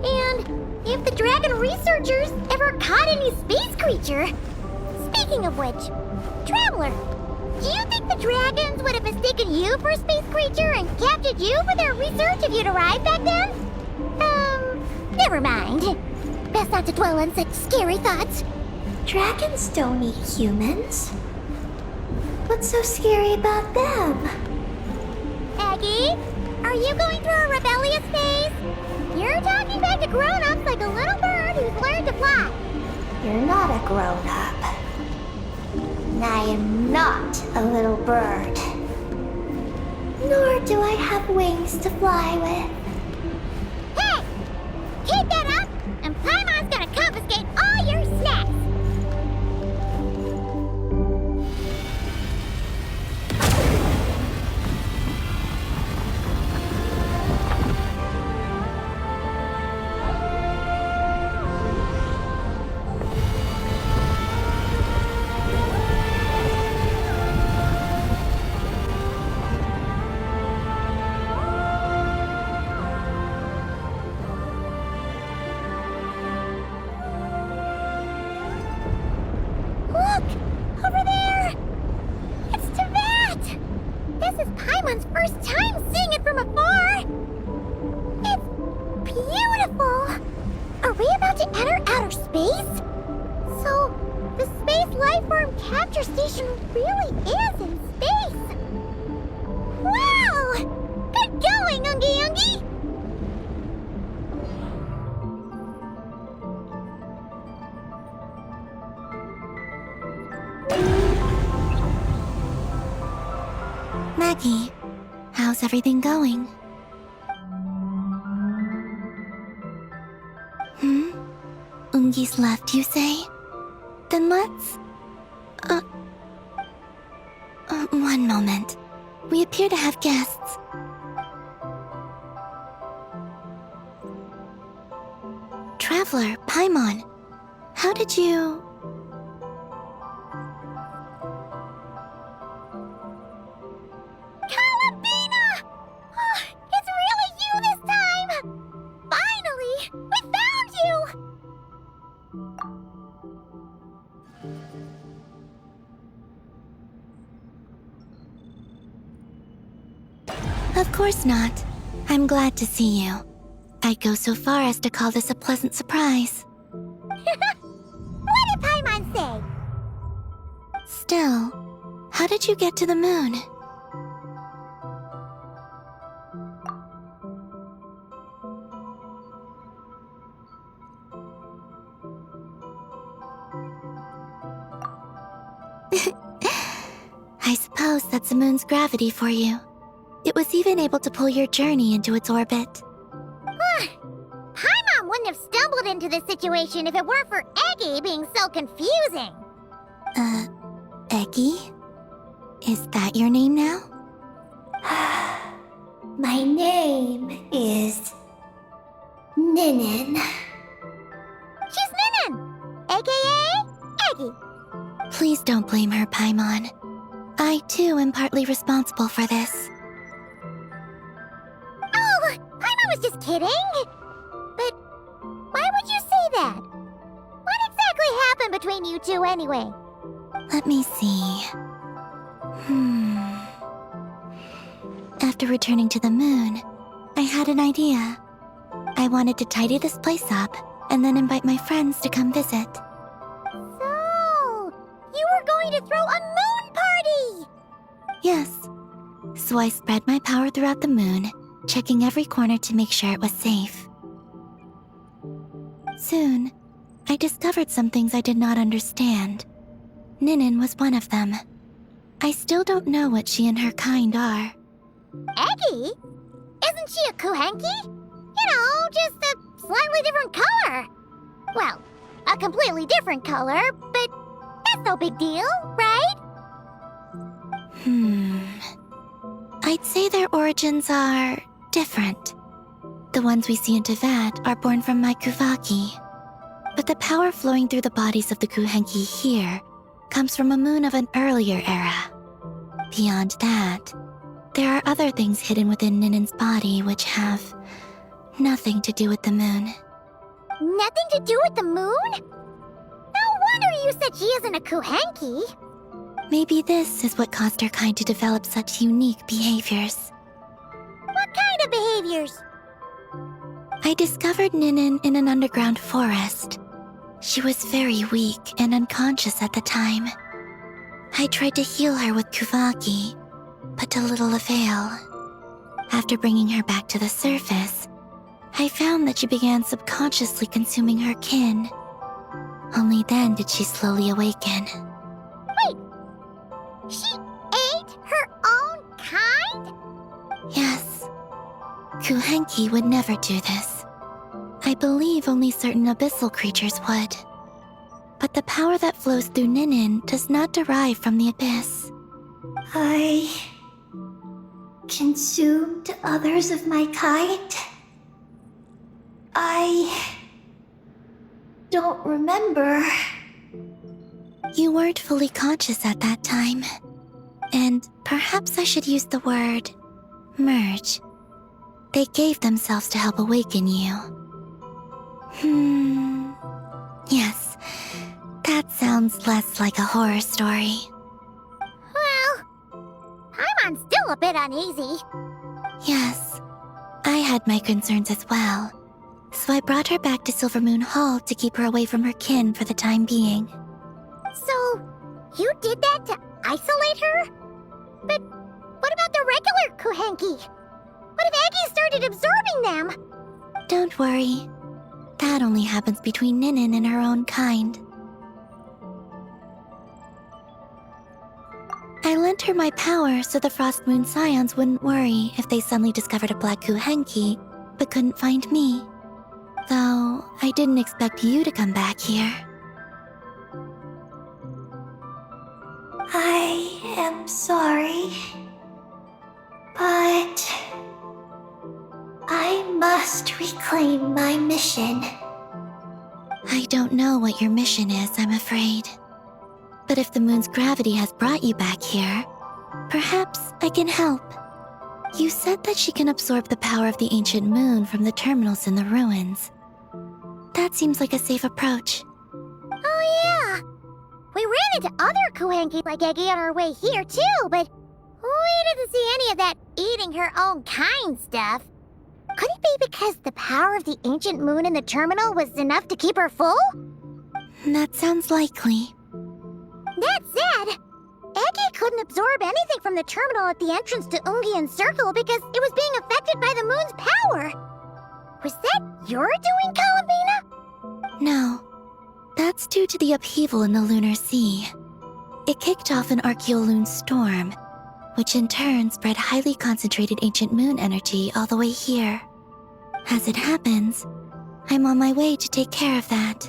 And if the dragon researchers ever caught any space creature. Speaking of which, Traveler, do you think the dragons would have mistaken you for a space creature and captured you for their research if you'd arrived back then? Never mind. Best not to dwell on such scary thoughts. Dragons don't eat humans. What's so scary about them? Aggie, are you going through a rebellious phase? You're talking back to grown-ups like a little bird who's learned to fly. You're not a grown-up. I am not a little bird. Nor do I have wings to fly with. Hey! Keep that up, and Paimon's gonna confiscate all your snacks! Look! Over there! It's Teyvat! This is Paimon's first time seeing it from afar! It's beautiful! Are we about to enter outer space? So, the space lifeform capture station really is in space! Wow! Good going, Ungi Ungi! Maggie, how's everything going? Ungi's left, you say? Then let's... one moment. We appear to have guests. Traveler, Paimon, how did you... Columbina! Oh, it's really you this time! Finally! We found you! Of course not. I'm glad to see you. I'd go so far as to call this a pleasant surprise. What did Paimon say? Still, how did you get to the moon? I suppose that's the moon's gravity for you. It was even able to pull your journey into its orbit. Paimon wouldn't have stumbled into this situation if it weren't for Eggy being so confusing. Eggy? Is that your name now? My name is... Ninin. She's Ninin, aka Eggy. Please don't blame her, Paimon. I, too, am partly responsible for this. Oh, Paimon was just kidding. But why would you say that? What exactly happened between you two anyway? Let me see. After returning to the moon, I had an idea. I wanted to tidy this place up and then invite my friends to come visit. So, you were going to throw a moon party! Yes. So I spread my power throughout the moon, checking every corner to make sure it was safe. Soon, I discovered some things I did not understand. Ninin was one of them. I still don't know what she and her kind are. Eggy? Isn't she a Kuhenki? You know, just a slightly different color. Well, a completely different color, but that's no big deal, right? I'd say their origins are different. The ones we see in Teyvat are born from my Kuvaki. But the power flowing through the bodies of the Kuhenki here comes from a moon of an earlier era. Beyond that, there are other things hidden within Ninen's body which have nothing to do with the moon. Nothing to do with the moon? No wonder you said she isn't a Kuhenki. Maybe this is what caused her kind to develop such unique behaviors. What kind of behaviors? I discovered Ninen in an underground forest. She was very weak and unconscious at the time. I tried to heal her with Kuvaki, but to little avail. After bringing her back to the surface, I found that she began subconsciously consuming her kin. Only then did she slowly awaken. Wait! She ate her own kind? Yes. Kuhenki would never do this. I believe only certain abyssal creatures would. But the power that flows through Ninen does not derive from the abyss. I consumed others of my kind? I don't remember. You weren't fully conscious at that time. And perhaps I should use the word merge. They gave themselves to help awaken you. Yes, that sounds less like a horror story. Well, Paimon's still a bit uneasy. Yes, I had my concerns as well. So I brought her back to Silvermoon Hall to keep her away from her kin for the time being. So, you did that to isolate her? But what about the regular Kuhenki? What if Aggie started absorbing them? Don't worry. That only happens between Ninen and her own kind. I lent her my power so the Frost Moon Scions wouldn't worry if they suddenly discovered a black Kuhenki, but couldn't find me. Though, I didn't expect you to come back here. I am sorry. But I must reclaim my mission. I don't know what your mission is, I'm afraid. But if the moon's gravity has brought you back here, perhaps I can help. You said that she can absorb the power of the ancient moon from the terminals in the ruins. That seems like a safe approach. Oh yeah! We ran into other Kuhenki like Aggie on our way here too, but we didn't see any of that eating her own kind stuff. Could it be because the power of the ancient moon in the terminal was enough to keep her full? That sounds likely. That said, Aggie couldn't absorb anything from the terminal at the entrance to Ungian Circle because it was being affected by the moon's power. Was that your doing, Columbina? No. That's due to the upheaval in the lunar sea. It kicked off an Archeoloon storm, which in turn spread highly concentrated ancient moon energy all the way here. As it happens, I'm on my way to take care of that.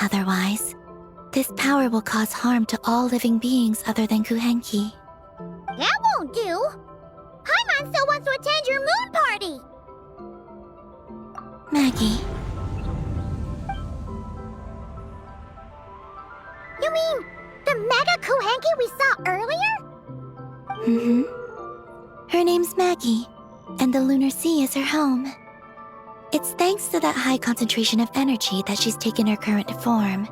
Otherwise, this power will cause harm to all living beings other than Kuhenki. That won't do. Paimon still wants to attend your moon party. Maggie, You mean the Mega Kuhenki we saw earlier? Her name's Maggie, and the lunar sea is her home. It's thanks to that high concentration of energy that she's taken her current form.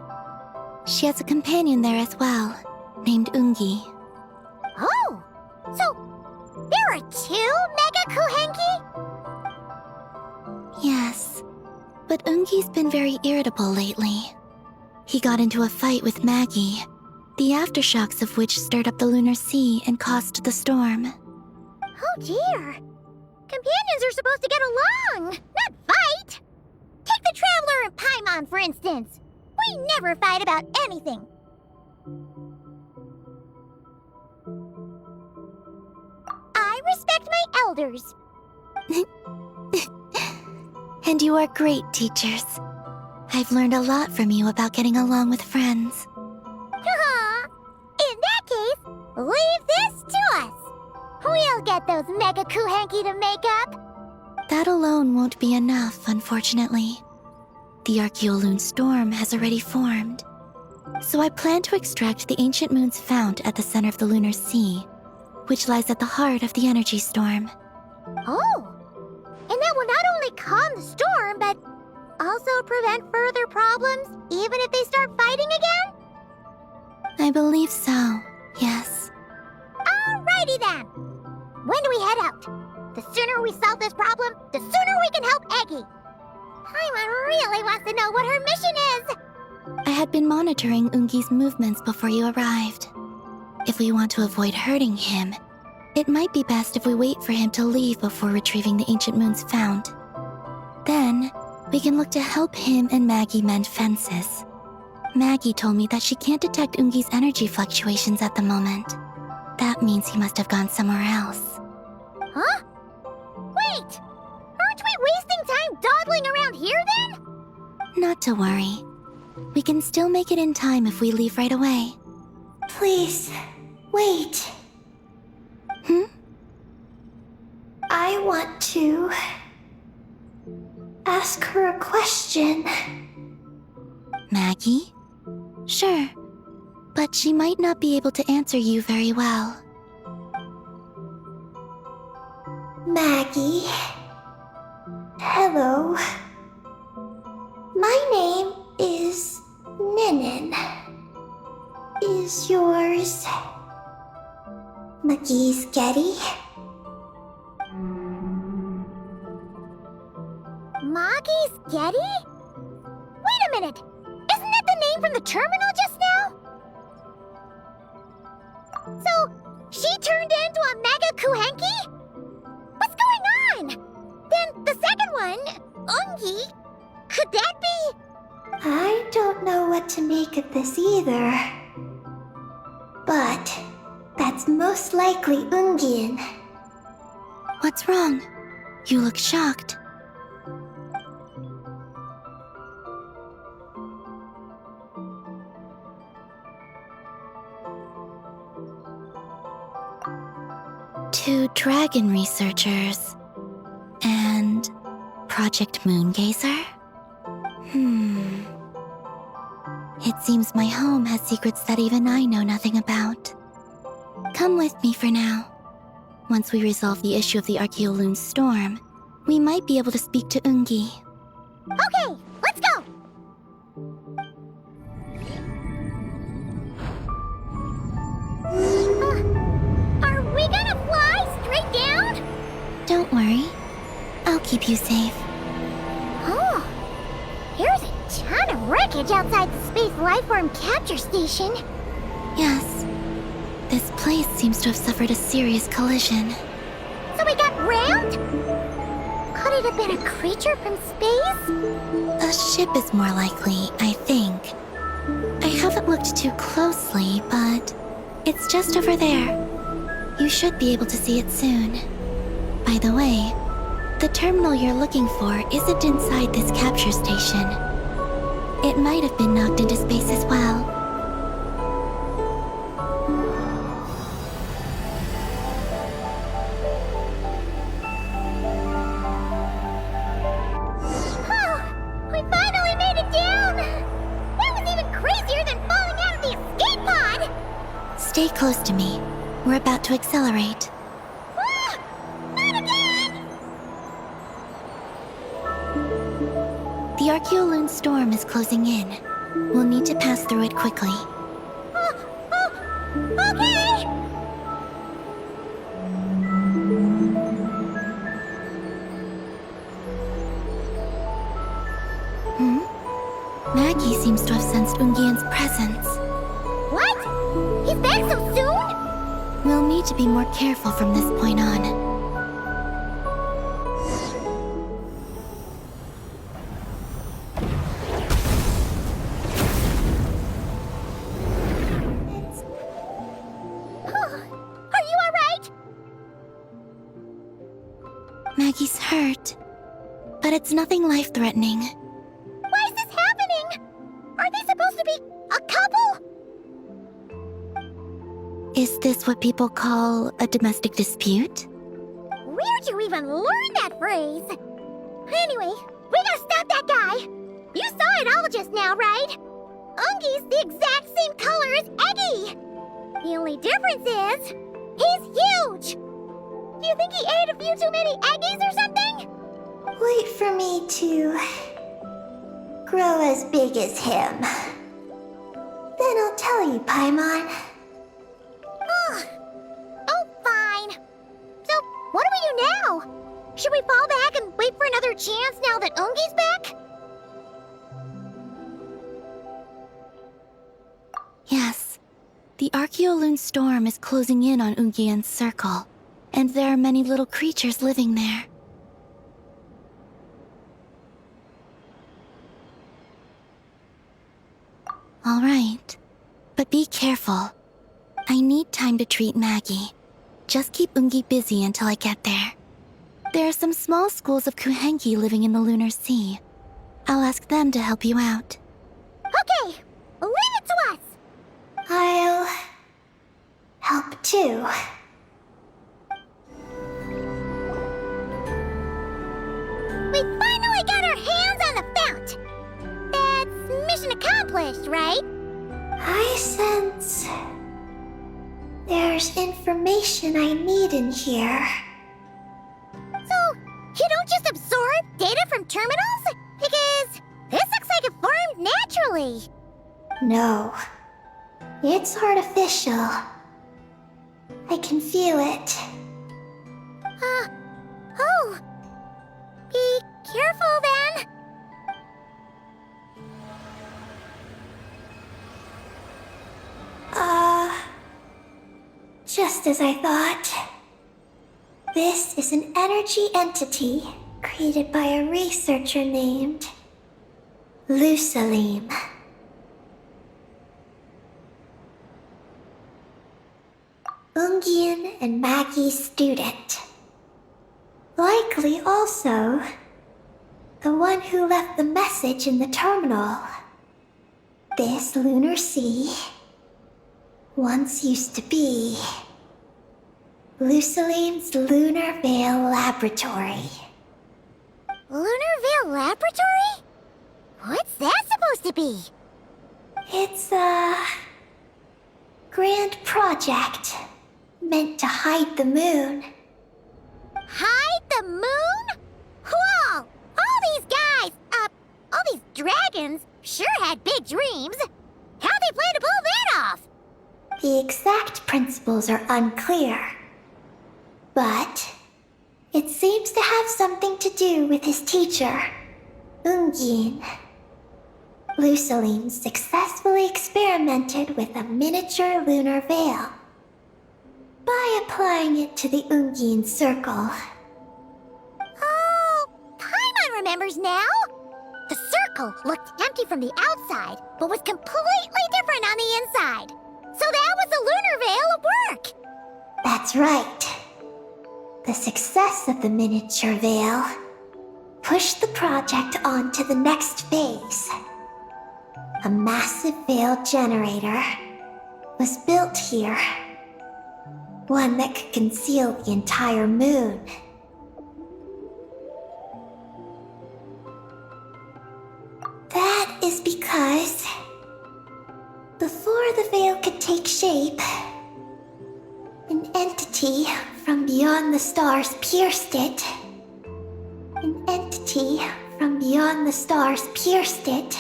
She has a companion there as well, named Ungi. Oh, so there are two Mega Kuhenki? Yes, but Ungi's been very irritable lately. He got into a fight with Maggie, the aftershocks of which stirred up the lunar sea and caused the storm. Oh dear. Companions are supposed to get along, not fight. Take the Traveler and Paimon, for instance. We never fight about anything. I respect my elders. And you are great teachers. I've learned a lot from you about getting along with friends. In that case, leave this to us. We'll get those Mega Kuhenki to make up. That alone won't be enough, unfortunately. The Archeoloon storm has already formed. So I plan to extract the ancient moon's fount at the center of the lunar sea, which lies at the heart of the energy storm. Oh! And that will not only calm the storm, but also prevent further problems, even if they start fighting again? I believe so, yes. Alrighty then! When do we head out? The sooner we solve this problem, the sooner we can help Eggy! Paimon really wants to know what her mission is! I had been monitoring Ungi's movements before you arrived. If we want to avoid hurting him, it might be best if we wait for him to leave before retrieving the ancient moons found. Then, we can look to help him and Maggie mend fences. Maggie told me that she can't detect Ungi's energy fluctuations at the moment. That means he must have gone somewhere else. Huh? Wait! Aren't we wasting time dawdling around here then? Not to worry. We can still make it in time if we leave right away. Please, wait. I want to ask her a question. Maggie? Sure, but she might not be able to answer you very well. Maggie. Hello. My name is Ninin. Is yours McGee's Getty? Maggie's Getty? Wait a minute! Isn't that the name from the terminal just now? So, she turned into a Mega Kuhenki? What's going on? Then the second one, Ungi, could that be? I don't know what to make of this either. But that's most likely Ungin. What's wrong? You look shocked. Two dragon researchers and Project Moongazer? It seems my home has secrets that even I know nothing about. Come with me for now. Once we resolve the issue of the Archeoloon storm, we might be able to speak to Ungi. Okay, let's go! Are we gonna fly straight down? Don't worry. I'll keep you safe. Oh, here's a ton of wreckage outside the Space Lifeform Capture Station. Yes. This place seems to have suffered a serious collision. So we got rammed? Could it have been a creature from space? A ship is more likely, I think. I haven't looked too closely, but it's just over there. You should be able to see it soon. By the way, the terminal you're looking for isn't inside this capture station. It might have been knocked into space as well. Oh, we finally made it down! That was even crazier than falling out of the escape pod! Stay close to me. We're about to accelerate. Ah, not again! The Archeoloon storm is closing in. We'll need to pass through it quickly. Okay! Maggie seems to have sensed Ungian's presence. What? He's back so soon? We'll need to be more careful from this point on. Are you alright? Maggie's hurt, but it's nothing life-threatening. Why is this happening? Are they supposed to be a couple? Is this what people call a domestic dispute? Where'd you even learn that phrase? Anyway, we gotta stop that guy. You saw it all just now, right? Ungi's the exact same color as Eggy. The only difference is He's huge! Do you think he ate a few too many eggies or something? Wait for me to grow as big as him. Then I'll tell you, Paimon. Oh, fine. So, what do we do now? Should we fall back and wait for another chance now that Ungi's back? Yes. The Archeoloon storm is closing in on Ungian's circle, and there are many little creatures living there. All right. But be careful. I need time to treat Maggie. Just keep Ungi busy until I get there. There are some small schools of Kuhenki living in the Lunar Sea. I'll ask them to help you out. Okay, leave it to us! I'll help too. We finally got our hands on the fount! That's mission accomplished, right? I sense there's information I need in here. So, you don't just absorb data from terminals? Because this looks like it formed naturally. No, it's artificial. I can feel it. Oh. Be careful then. Just as I thought. This is an energy entity created by a researcher named Lusalim. Ungian and Maggie's student. Likely also the one who left the message in the terminal. This lunar sea once used to be Lusalim's Lunar Veil Laboratory. Lunar Veil Laboratory? What's that supposed to be? It's a grand project meant to hide the moon. Hide the moon? Whoa! All these guys, all these dragons sure had big dreams. How'd they plan to pull that off? The exact principles are unclear, but it seems to have something to do with his teacher, Ungin. Lusalim successfully experimented with a miniature lunar veil by applying it to the Ungin circle. Oh, Paimon remembers now. The circle looked empty from the outside, but was completely different on the inside. So that was the lunar veil at work. That's right. The success of the miniature veil pushed the project on to the next phase. A massive veil generator was built here. One that could conceal the entire moon. That is because before the veil could take shape, an entity from beyond the stars pierced it. An entity from beyond the stars pierced it.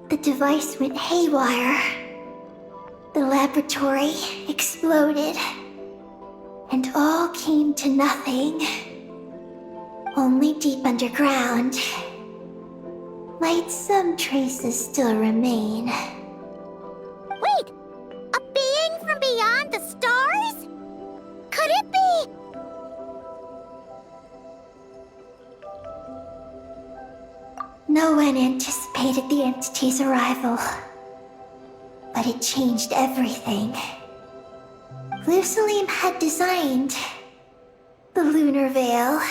The device went haywire. The laboratory exploded. And all came to nothing. Only deep underground might some traces still remain. Wait, a being from beyond the stars? Could it be? No one anticipated the entity's arrival, but it changed everything. Lusalim had designed the lunar veil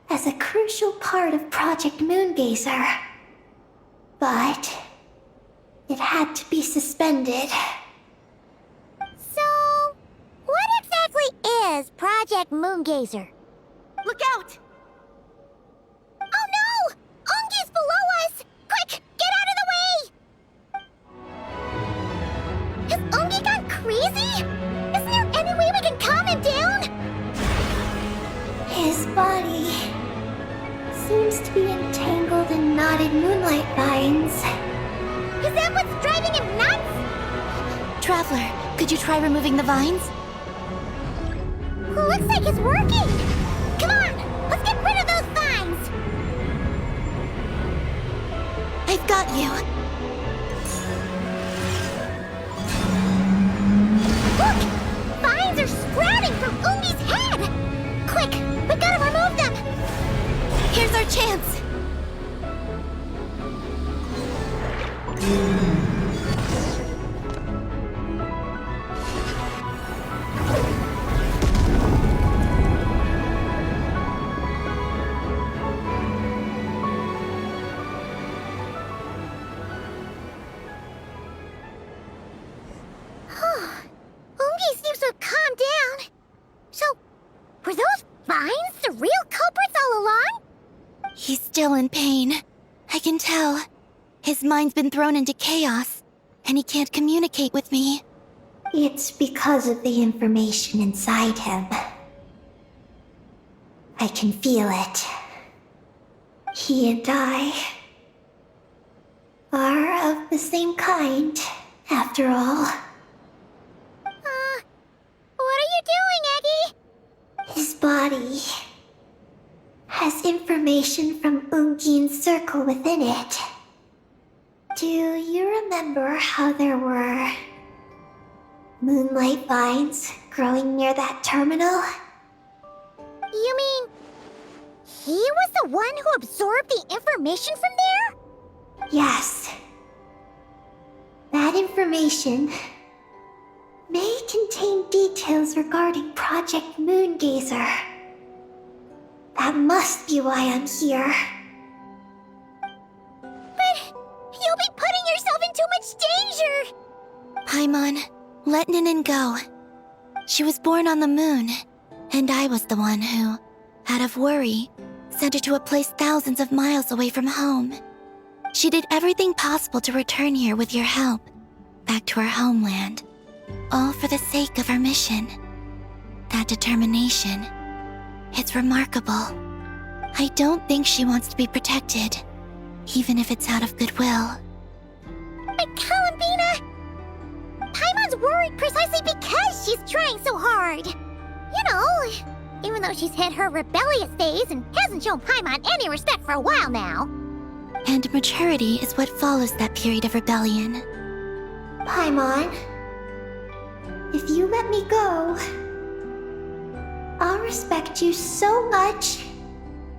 as a crucial part of Project Moongazer, but it had to be suspended. So, what exactly is Project Moongazer? Look out! Oh no! Ungi's below us! Quick, get out of the way! Has Ungi gone crazy? Isn't there vines. Is that what's driving him nuts? Traveler, could you try removing the vines? Looks like it's working! Come on, let's get rid of those vines! I've got you. Look! Vines are sprouting from Ungi's head! Quick, we gotta remove them! Here's our chance. Ungi seems to have calmed down. So, were those vines the real culprits all along? He's still in pain. I can tell. His mind's been thrown into chaos, and he can't communicate with me. It's because of the information inside him. I can feel it. He and I are of the same kind, after all. What are you doing, Eggy? His body has information from Ungin's circle within it. Do you remember how there were moonlight vines growing near that terminal? You mean he was the one who absorbed the information from there? Yes. That information may contain details regarding Project Moongazer. That must be why I'm here. But you'll be putting yourself in too much danger! Paimon, let Ninin go. She was born on the moon, and I was the one who, out of worry, sent her to a place thousands of miles away from home. She did everything possible to return here with your help, back to her homeland, all for the sake of our mission. That determination, it's remarkable. I don't think she wants to be protected, even if it's out of goodwill. But Columbina! Paimon's worried precisely because she's trying so hard. You know, even though she's hit her rebellious phase and hasn't shown Paimon any respect for a while now. And maturity is what follows that period of rebellion. Paimon, if you let me go, I'll respect you so much,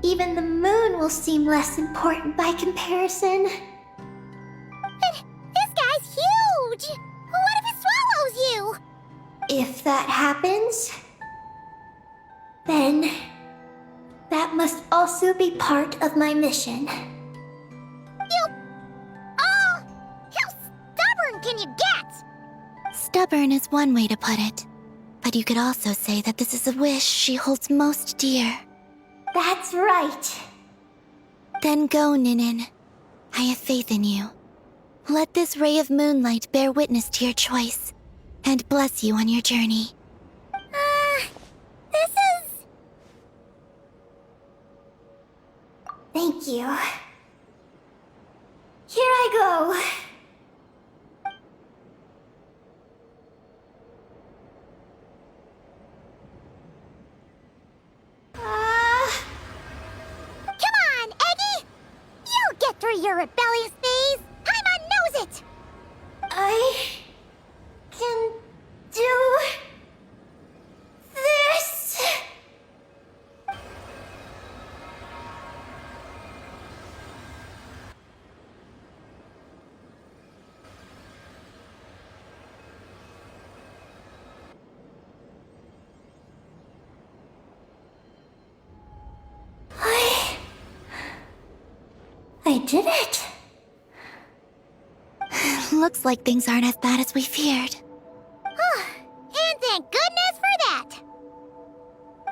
even the moon will seem less important by comparison. But this guy's huge! What if it swallows you? If that happens, then that must also be part of my mission. How stubborn can you get? Stubborn is one way to put it, but you could also say that this is a wish she holds most dear. That's right. Then go, Ninin. I have faith in you. Let this ray of moonlight bear witness to your choice, and bless you on your journey. This is... Thank you. Here I go. Come on, Eggy! You'll get through your rebellious phase! Paimon knows it! I can do this. I did it. Looks like things aren't as bad as we feared. And thank goodness for that!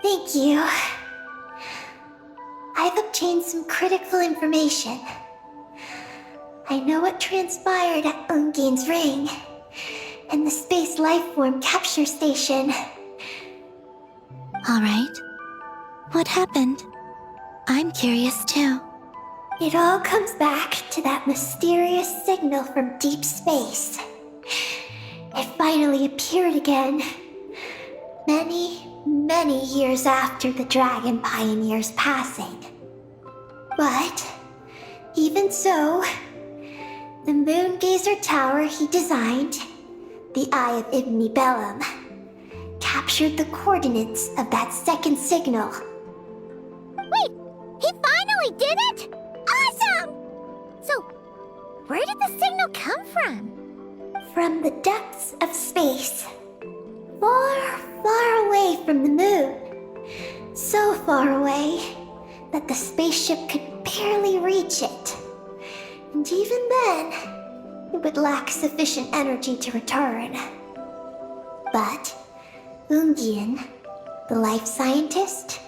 Thank you. I've obtained some critical information. I know what transpired at Ungain's ring and the space lifeform capture station. All right. What happened? I'm curious too. It all comes back to that mysterious signal from deep space. It finally appeared again. Many years after the Dragon Pioneer's passing. But, even so, the Moon Gazer Tower he designed, the Eye of Ibn Bellum, captured the coordinates of that second signal. Wait, he finally did it? Awesome! So, where did the signal come from? From the depths of space. Far away from the moon. So far away that the spaceship could barely reach it. And even then, it would lack sufficient energy to return. But Ungian, the life scientist,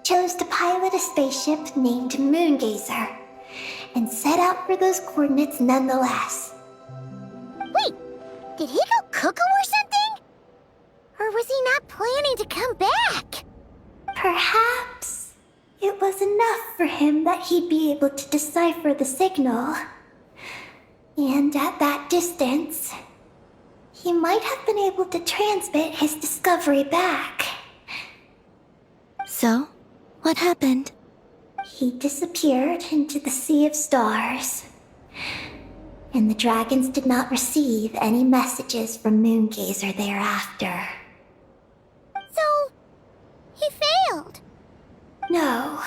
chose to pilot a spaceship named Moongazer and set out for those coordinates nonetheless. Wait, did he go cuckoo or something? Or was he not planning to come back? Perhaps it was enough for him that he'd be able to decipher the signal. And at that distance, he might have been able to transmit his discovery back. So, what happened? He disappeared into the sea of stars. And the dragons did not receive any messages from Moongazer thereafter. So, he failed. No.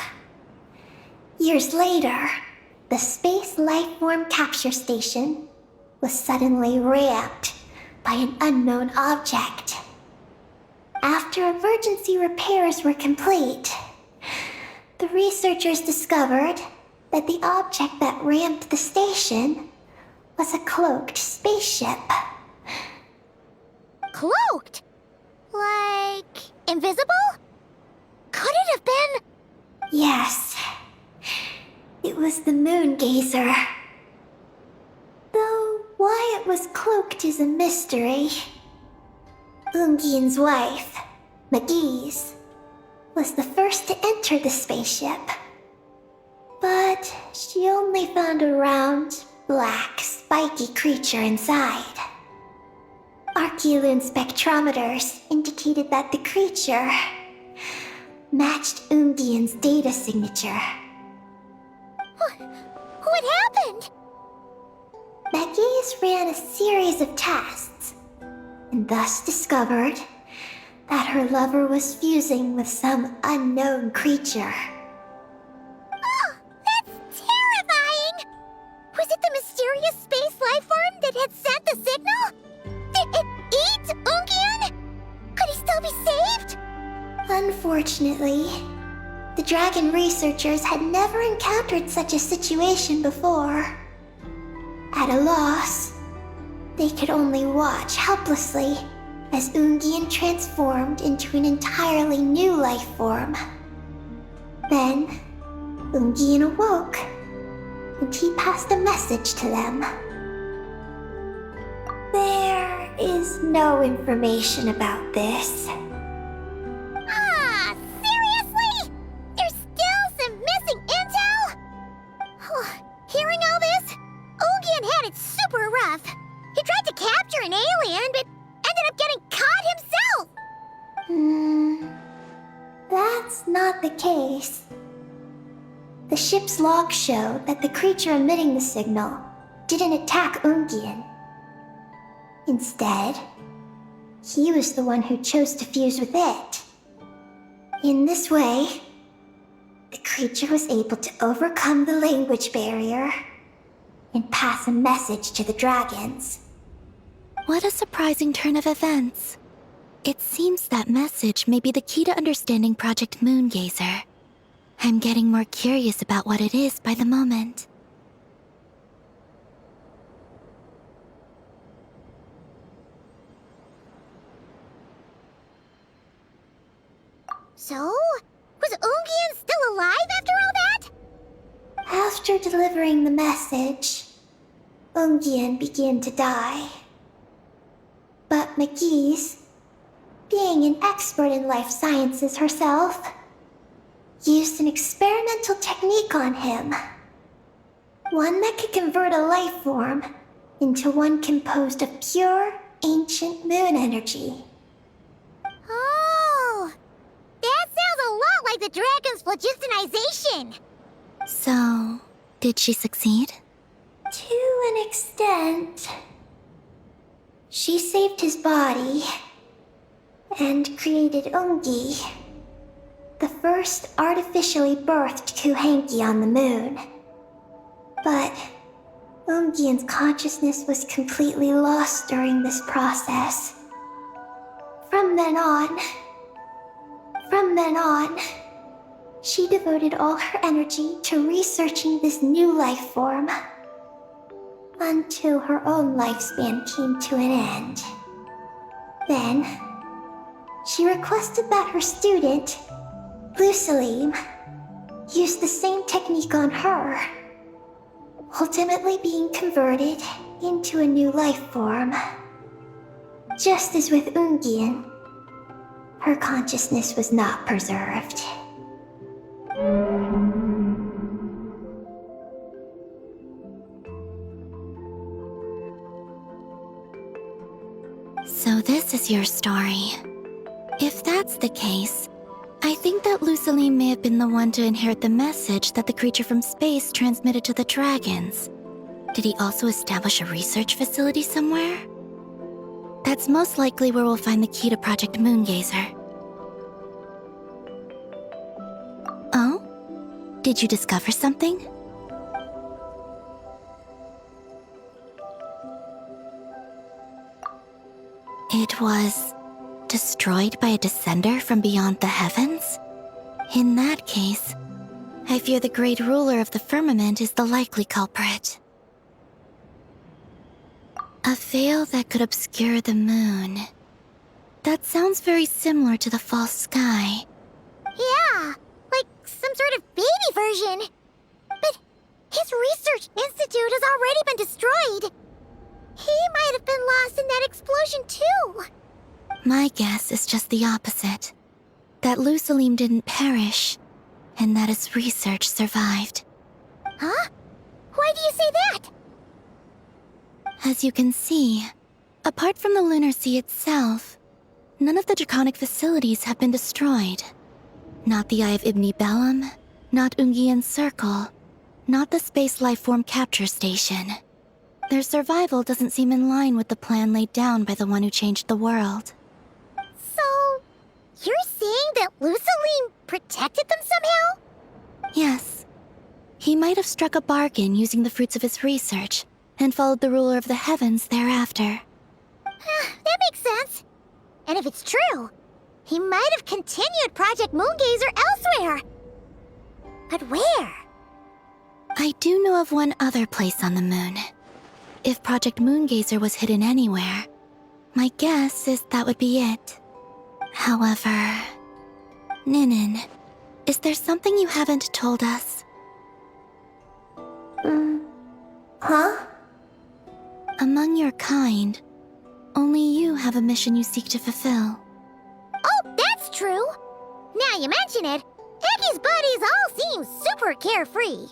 Years later, the Space Lifeform Capture Station was suddenly ramped by an unknown object. After emergency repairs were complete, the researchers discovered that the object that ramped the station was a cloaked spaceship. Cloaked? Like, invisible? Could it have been? Yes. It was the Moongazer. Though why it was cloaked is a mystery. Ungian's wife, Magi's, was the first to enter the spaceship. But she only found a round, black, spiky creature inside. Archeolune spectrometers indicated that the creature matched Ungian's data signature. What happened? Magi's ran a series of tests, and thus discovered that her lover was fusing with some unknown creature. Oh, that's terrifying! Was it the mysterious space lifeform that had sent the signal? Did it eat Ungian? Could he still be saved? Unfortunately, the dragon researchers had never encountered such a situation before. At a loss, they could only watch helplessly as Ungian transformed into an entirely new life form. Then, Ungian awoke, and he passed a message to them. There is no information about this. Ah, seriously? There's still some missing intel? Hearing all this, Ungian had it super rough. He tried to capture an alien, but ended up getting caught himself. That's not the case. The ship's logs show that the creature emitting the signal didn't attack Ungian. Instead, he was the one who chose to fuse with it. In this way, the creature was able to overcome the language barrier and pass a message to the dragons. What a surprising turn of events. It seems that message may be the key to understanding Project Moongazer. I'm getting more curious about what it is by the moment. So, was Ungian still alive after all that? After delivering the message, Ungian began to die. But Magi's, being an expert in life sciences herself, used an experimental technique on him One that could convert a life form into one composed of pure, ancient moon energy. Oh, that sounds a lot like the dragon's phlogistonization. So, did she succeed? To an extent. She saved his body and created Ungi, the first artificially birthed Kuhanki on the moon. But Ungian's consciousness was completely lost during this process. From then on, she devoted all her energy to researching this new life form until her own lifespan came to an end. Then, she requested that her student, Lusalim, use the same technique on her, ultimately being converted into a new life form. Just as with Ungian, her consciousness was not preserved. So this is your story. If that's the case, I think that Lusaline may have been the one to inherit the message that the creature from space transmitted to the dragons. Did he also establish a research facility somewhere? That's most likely where we'll find the key to Project Moongazer. Oh? Did you discover something? It was destroyed by a descender from beyond the heavens? In that case, I fear the great ruler of the firmament is the likely culprit. A veil that could obscure the moon. That sounds very similar to the false sky. Yeah, like some sort of baby version. But his research institute has already been destroyed. He might have been lost in that explosion too. My guess is just the opposite. That Lusalim didn't perish, and that his research survived. Huh? Why do you say that? As you can see, apart from the Lunar Sea itself, none of the draconic facilities have been destroyed. Not the Eye of Ibn Bellum, not Ungian's Circle, not the Space Lifeform Capture Station. Their survival doesn't seem in line with the plan laid down by the one who changed the world. So, you're saying that Lusaline protected them somehow? Yes. He might have struck a bargain using the fruits of his research and followed the ruler of the heavens thereafter. That makes sense. And if it's true, he might have continued Project Moongazer elsewhere. But where? I do know of one other place on the moon. If Project Moongazer was hidden anywhere, my guess is that would be it. However, Ninin, is there something you haven't told us? Huh? Among your kind, only you have a mission you seek to fulfill. Oh, that's true. Now you mention it, Ecky's buddies all seem super carefree.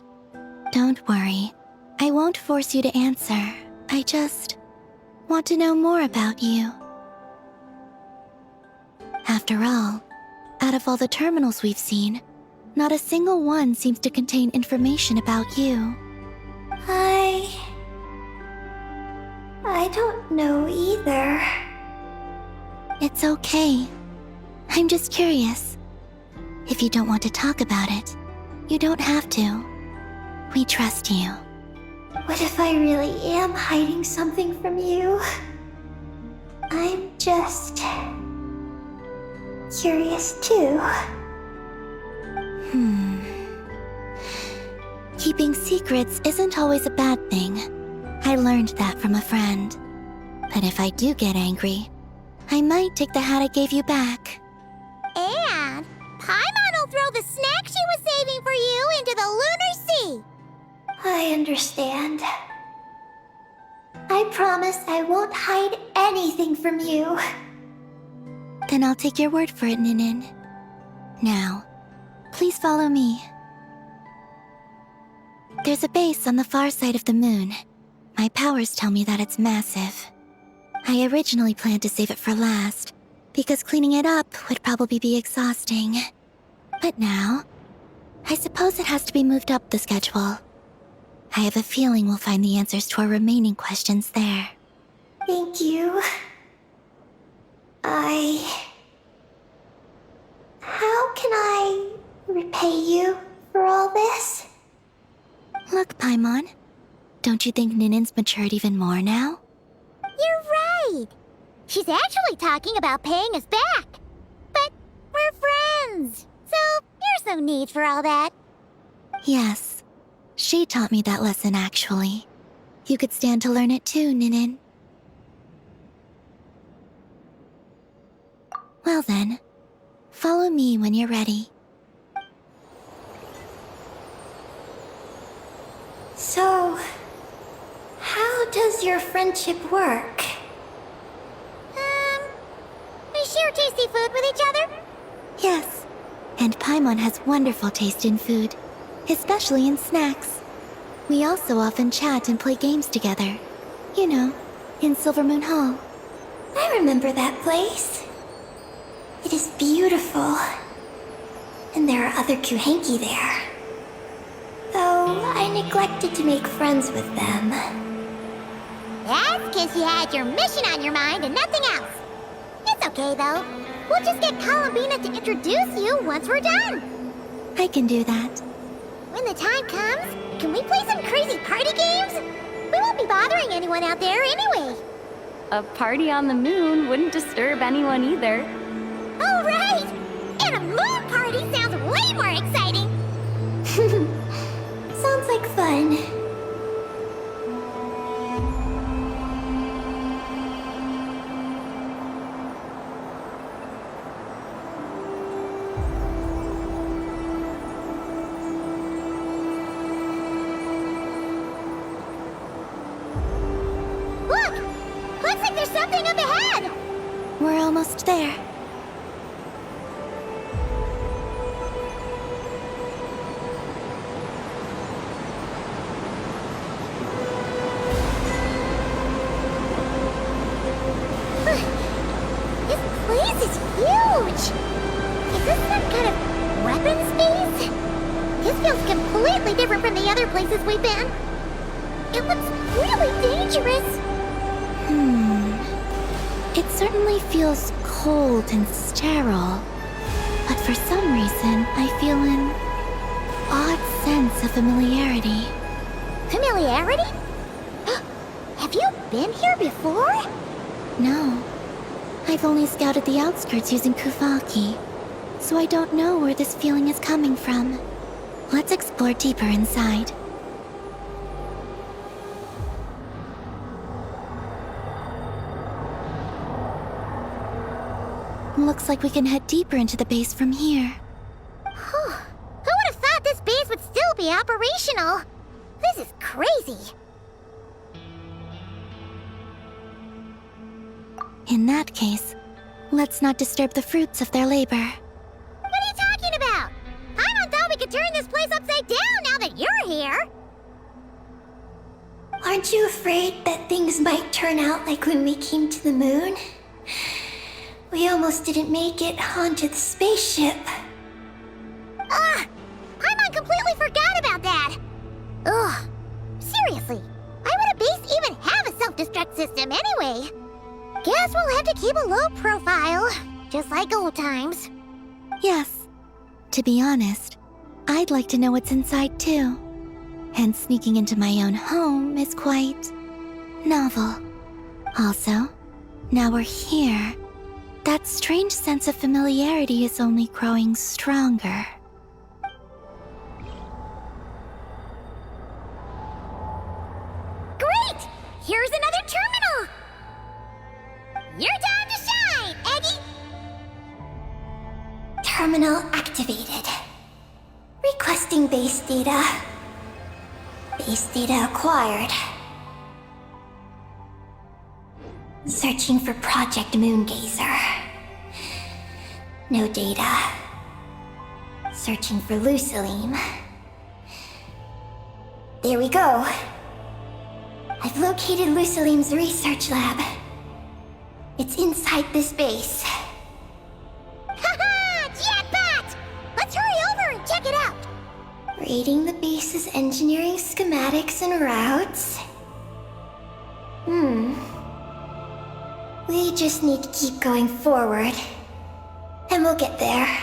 Don't worry. I won't force you to answer. I just want to know more about you. After all, out of all the terminals we've seen, not a single one seems to contain information about you. I don't know either. It's okay. I'm just curious. If you don't want to talk about it, you don't have to. We trust you. What if I really am hiding something from you? I'm just curious too. Keeping secrets isn't always a bad thing. I learned that from a friend. But if I do get angry, I might take the hat I gave you back. And Paimon will throw the snack she was saving for you into the Lunar Sea. I understand. I promise I won't hide anything from you. Then I'll take your word for it, Ninin. Now, please follow me. There's a base on the far side of the moon. My powers tell me that it's massive. I originally planned to save it for last, because cleaning it up would probably be exhausting. But now, I suppose it has to be moved up the schedule. I have a feeling we'll find the answers to our remaining questions there. Thank you. How can I repay you for all this? Look, Paimon, don't you think Ninen's matured even more now? You're right. She's actually talking about paying us back. But we're friends, so there's no need for all that. Yes, she taught me that lesson actually. You could stand to learn it too, Ninen. Well then, follow me when you're ready. So, how does your friendship work? We share tasty food with each other? Yes, and Paimon has wonderful taste in food, especially in snacks. We also often chat and play games together. You know, in Silvermoon Hall. I remember that place. It is beautiful. And there are other Kuhenki there. Though I neglected to make friends with them. That's because you had your mission on your mind and nothing else. It's okay, though. We'll just get Columbina to introduce you once we're done. I can do that. When the time comes, can we play some crazy party games? We won't be bothering anyone out there anyway. A party on the moon wouldn't disturb anyone either. Oh, right! And a moon party sounds way more exciting! Sounds like fun. Look! Looks like there's something up ahead! We're almost there. This place is huge! Is this some kind of weapons base? This feels completely different from the other places we've been. It looks really dangerous. It certainly feels cold and sterile. But for some reason, I feel an odd sense of familiarity. Familiarity? Have you been here before? No. I've only scouted the outskirts using Kuvaki, so I don't know where this feeling is coming from. Let's explore deeper inside. Looks like we can head deeper into the base from here. Who would have thought this base would still be operational? This is crazy. In that case, let's not disturb the fruits of their labor. What are you talking about? I thought we could turn this place upside down now that you're here. Aren't you afraid that things might turn out like when we came to the moon? We almost didn't make it onto the spaceship. I completely forgot about that. Ugh. Seriously, why would a base even have a self-destruct system anyway? Guess we'll have to keep a low profile, just like old times. Yes. To be honest, I'd like to know what's inside too. And sneaking into my own home is quite novel. Also, now we're here. That strange sense of familiarity is only growing stronger. Great! Here's another terminal! Your time to shine, Eggy! Terminal activated. Requesting base data. Base data acquired. Searching for Project Moongazer. No data. Searching for Luciline. There we go. I've located Lucilim's research lab. It's inside this base. Haha! Jackpot! Let's hurry over and check it out! Reading the base's engineering schematics and routes. We just need to keep going forward. And we'll get there.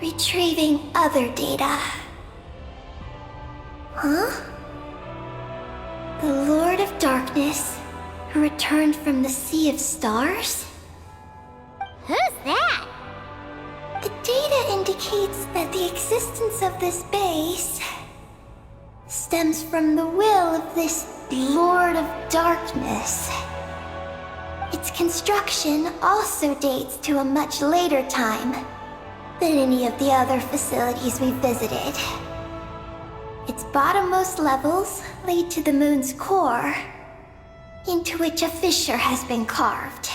Retrieving other data. Huh? The Lord of Darkness, who returned from the Sea of Stars? Who's that? The data indicates that the existence of this base stems from the will of this Lord of Darkness. Its construction also dates to a much later time than any of the other facilities we visited. Its bottommost levels lead to the moon's core, into which a fissure has been carved.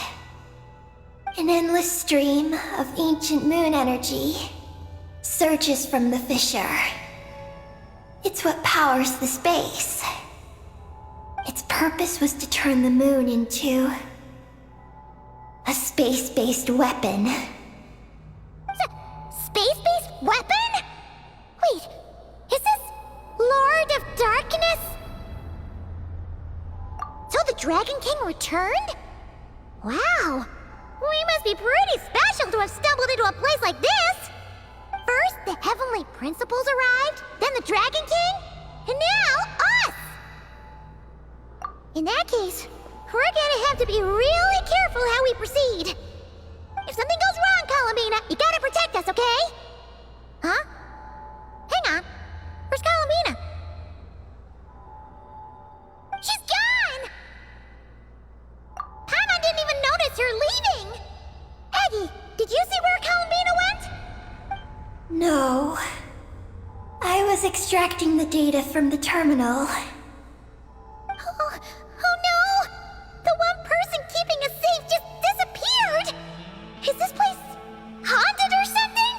An endless stream of ancient moon energy surges from the fissure. It's what powers the space. Its purpose was to turn the moon into a space-based weapon. Space-based weapon? Wait, is this Lord of Darkness? So the Dragon King returned? Wow, we must be pretty special to have stumbled into a place like this! First, the Heavenly Principles arrived, then the Dragon King, and now us! In that case, we're gonna have to be really careful how we proceed. If something goes wrong, Columbina, you gotta protect us, okay? Huh? Hang on. Where's Columbina? She's gone! Paimon didn't even notice her leaving! Aggie, did you see where Columbina went? No. I was extracting the data from the terminal. Oh no! The one person keeping us safe just disappeared! Is this place haunted or something?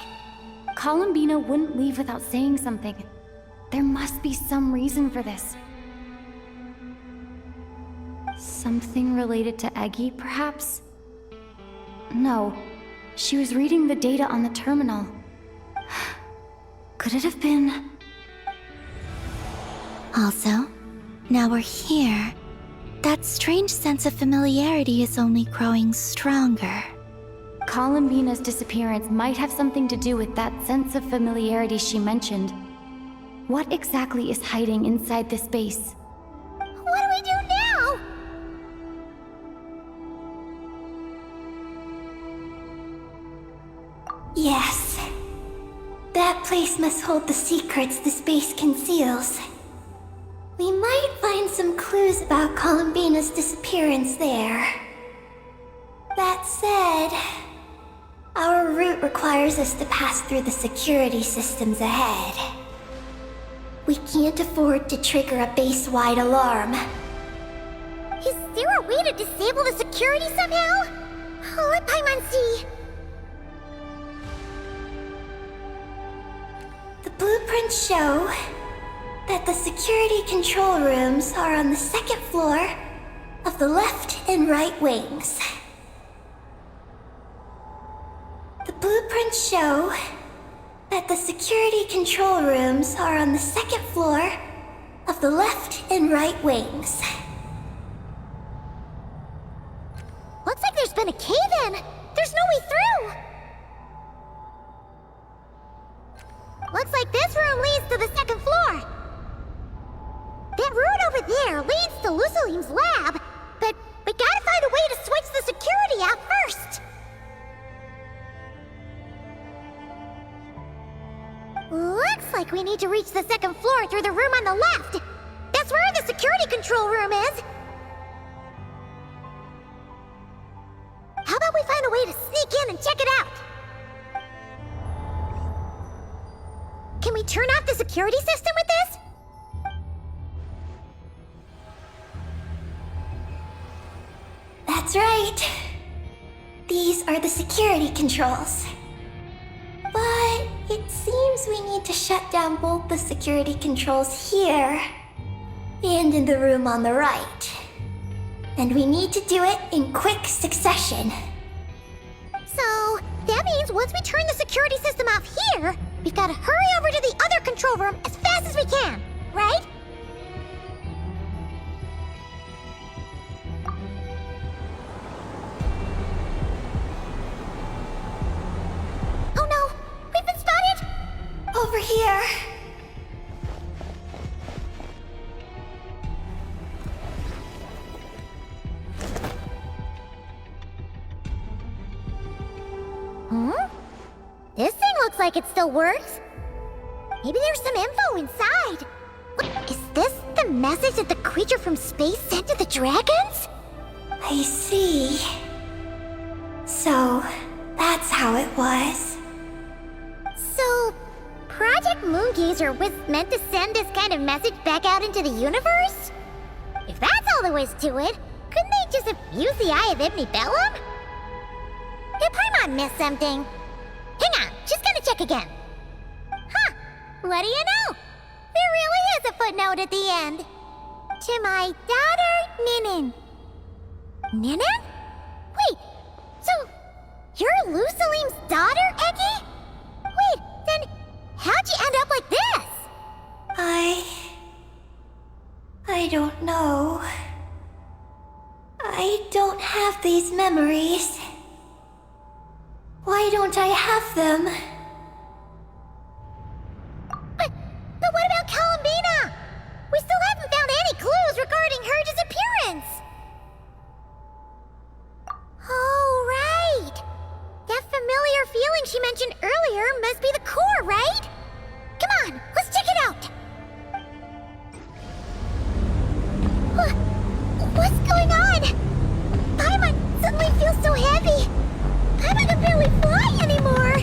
Columbina wouldn't leave without saying something. There must be some reason for this. Something related to Eggy, perhaps? No. She was reading the data on the terminal. Could it have been... Also, now we're here. That strange sense of familiarity is only growing stronger. Columbina's disappearance might have something to do with that sense of familiarity she mentioned. What exactly is hiding inside this base? What do we do now? Yes. That place must hold the secrets the space conceals. We might find some clues about Columbina's disappearance there. That said, our route requires us to pass through the security systems ahead. We can't afford to trigger a base-wide alarm. Is there a way to disable the security somehow? Let Paimon see. The blueprints show that the security control rooms are on the second floor of the left and right wings. The blueprints show that the security control rooms are on the second floor of the left and right wings. Looks like there's been a cave-in. There's no way through. Looks like this room leads to the second floor. That route over there leads to Lucilim's lab, but we gotta find a way to switch the security out first. Looks like we need to reach the second floor through the room on the left. That's where the security control room is. How about we find a way to sneak in and check it out? Can we turn off the security system with this? That's right. These are the security controls. But It seems we need to shut down both the security controls here and in the room on the right. And we need to do it in quick succession. So, that means once we turn the security system off here, we've got to hurry over to the other control room as fast as we can, right? Oh no! We've been spotted! Over here. This thing looks like it still works. Maybe there's some info inside. What, is this the message that the creature from space sent to the dragons? I see. So, that's how it was. So, Project Moongazer was meant to send this kind of message back out into the universe? If that's all there was to it, couldn't they just have used the Eye of Ibn Bellum? Did Paimon miss something? Hang on, she's gonna check again. Huh, what do you know? There really is a footnote at the end. To my daughter, Ninin. Ninin? Wait, so you're Lou Salim's daughter, Eki? Wait, then how'd you end up like this? I don't know. I don't have these memories. Why don't I have them? But what about Columbina? We still haven't found any clues regarding her disappearance. Oh, right. That familiar feeling she mentioned earlier must be the core, right? Come on, let's check it out. What's going on? Paimon suddenly feels so heavy. Paimon can barely fly anymore.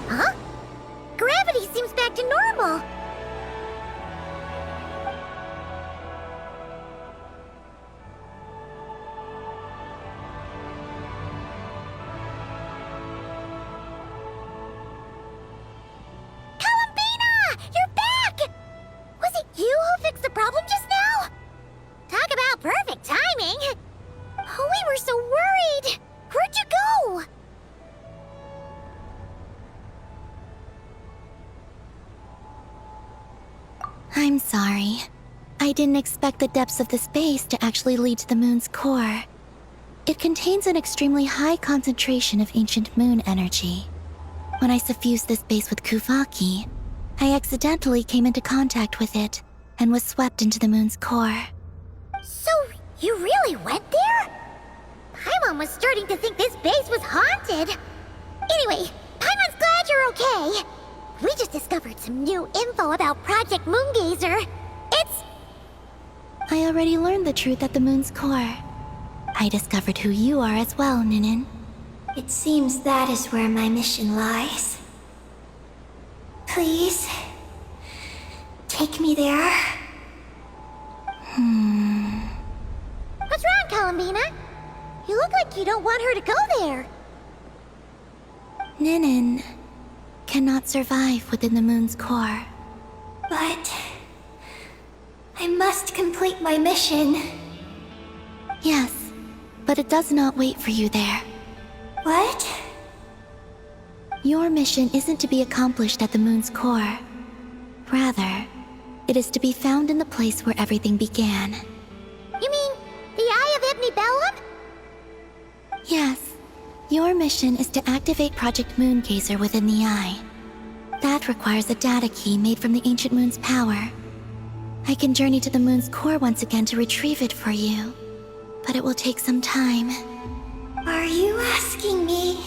Huh? Gravity seems back to normal. Columbina! You're back! Was it you who fixed the problem just now? Talk about perfect timing! Oh, we were so worried! Where'd you go? I'm sorry. I didn't expect the depths of the space to actually lead to the moon's core. It contains an extremely high concentration of ancient moon energy. When I suffused this base with Kuvaki, I accidentally came into contact with it and was swept into the moon's core. So, you really went there? Paimon was starting to think this base was haunted. Anyway, Paimon's glad you're okay. We just discovered some new info about Project Moongazer. It's... I already learned the truth at the moon's core. I discovered who you are as well, Ninin. It seems that is where my mission lies. Please, take me there. What's wrong, Columbina? You look like you don't want her to go there. Ninin cannot survive within the moon's core. But I must complete my mission. Yes, but it does not wait for you there. What? Your mission isn't to be accomplished at the moon's core. Rather, it is to be found in the place where everything began. You mean the Eye of Ibn Bellum? Yes. Your mission is to activate Project Moongazer within the Eye. That requires a data key made from the ancient moon's power. I can journey to the moon's core once again to retrieve it for you, but it will take some time. Are you asking me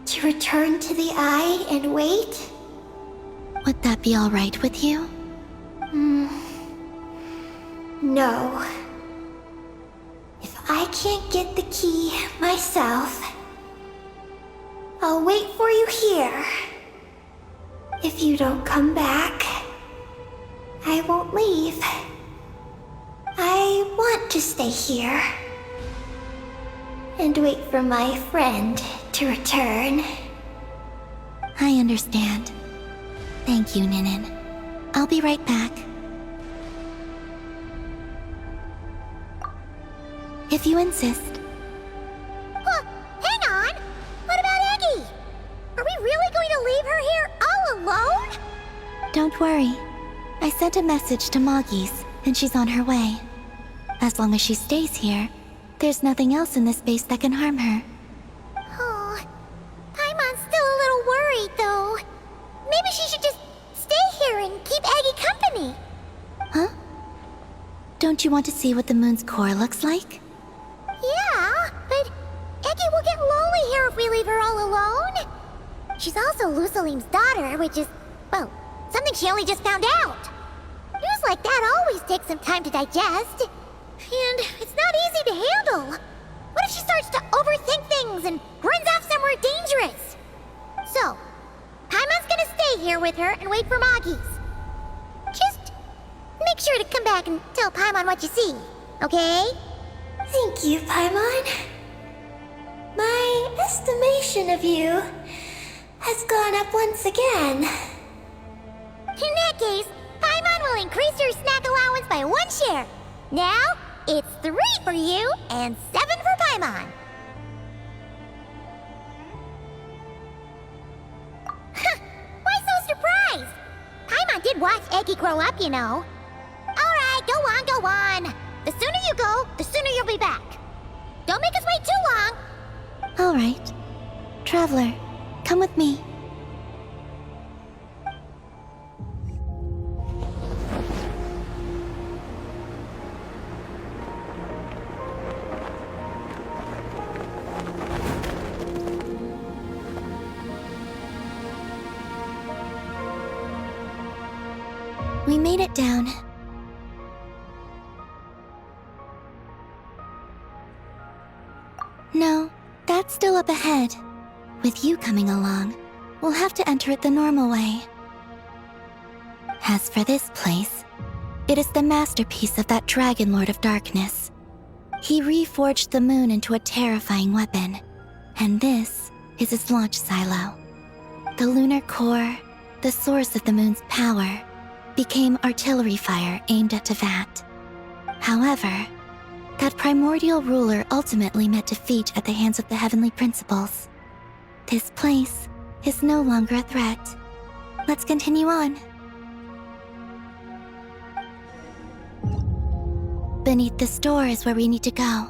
to return to the Eye and wait? Would that be all right with you? No. If I can't get the key myself. I'll wait for you here. If you don't come back, I won't leave. I want to stay here and wait for my friend to return. I understand. Thank you, Ninin. I'll be right back. If you insist. Huh, hang on! What about Eggy? Are we really going to leave her here all alone? Don't worry. I sent a message to Moggy's, and she's on her way. As long as she stays here, there's nothing else in this space that can harm her. Oh, Paimon's still a little worried, though. Maybe she should just stay here and keep Eggy company. Huh? Don't you want to see what the moon's core looks like? Yeah, but Eggy will get lonely here if we leave her all alone. She's also Lusalim's daughter, which is, well, something she only just found out. News like that always takes some time to digest. And it's not easy to handle. What if she starts to overthink things and runs off somewhere dangerous? So, Paimon's gonna stay here with her and wait for Moggy's. Just make sure to come back and tell Paimon what you see, okay? Thank you, Paimon. My estimation of you has gone up once again. In that case, Paimon will increase your snack allowance by 1 share. Now, it's 3 for you and 7 for Paimon. Why so surprised? Paimon did watch Eggy grow up, you know. Alright, go on, go on. The sooner you go, the sooner you'll be back. Don't make us wait too long. All right. Traveler, come with me. We made it down. No, that's still up ahead. With you coming along, we'll have to enter it the normal way. As for this place, it is the masterpiece of that Dragon Lord of Darkness. He reforged the moon into a terrifying weapon, and this is his launch silo. The lunar core, the source of the moon's power, became artillery fire aimed at Tevat. However, that primordial ruler ultimately met defeat at the hands of the heavenly principles. This place is no longer a threat. Let's continue on. Beneath this door is where we need to go.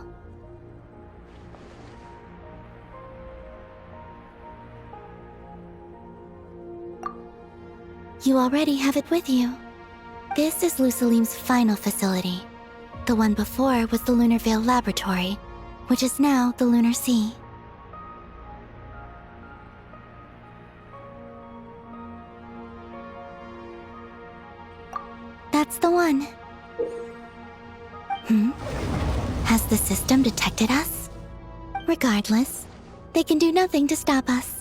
You already have it with you. This is Lusalim's final facility. The one before was the Lunar Veil Laboratory, which is now the Lunar Sea. That's the one. Has the system detected us? Regardless, they can do nothing to stop us.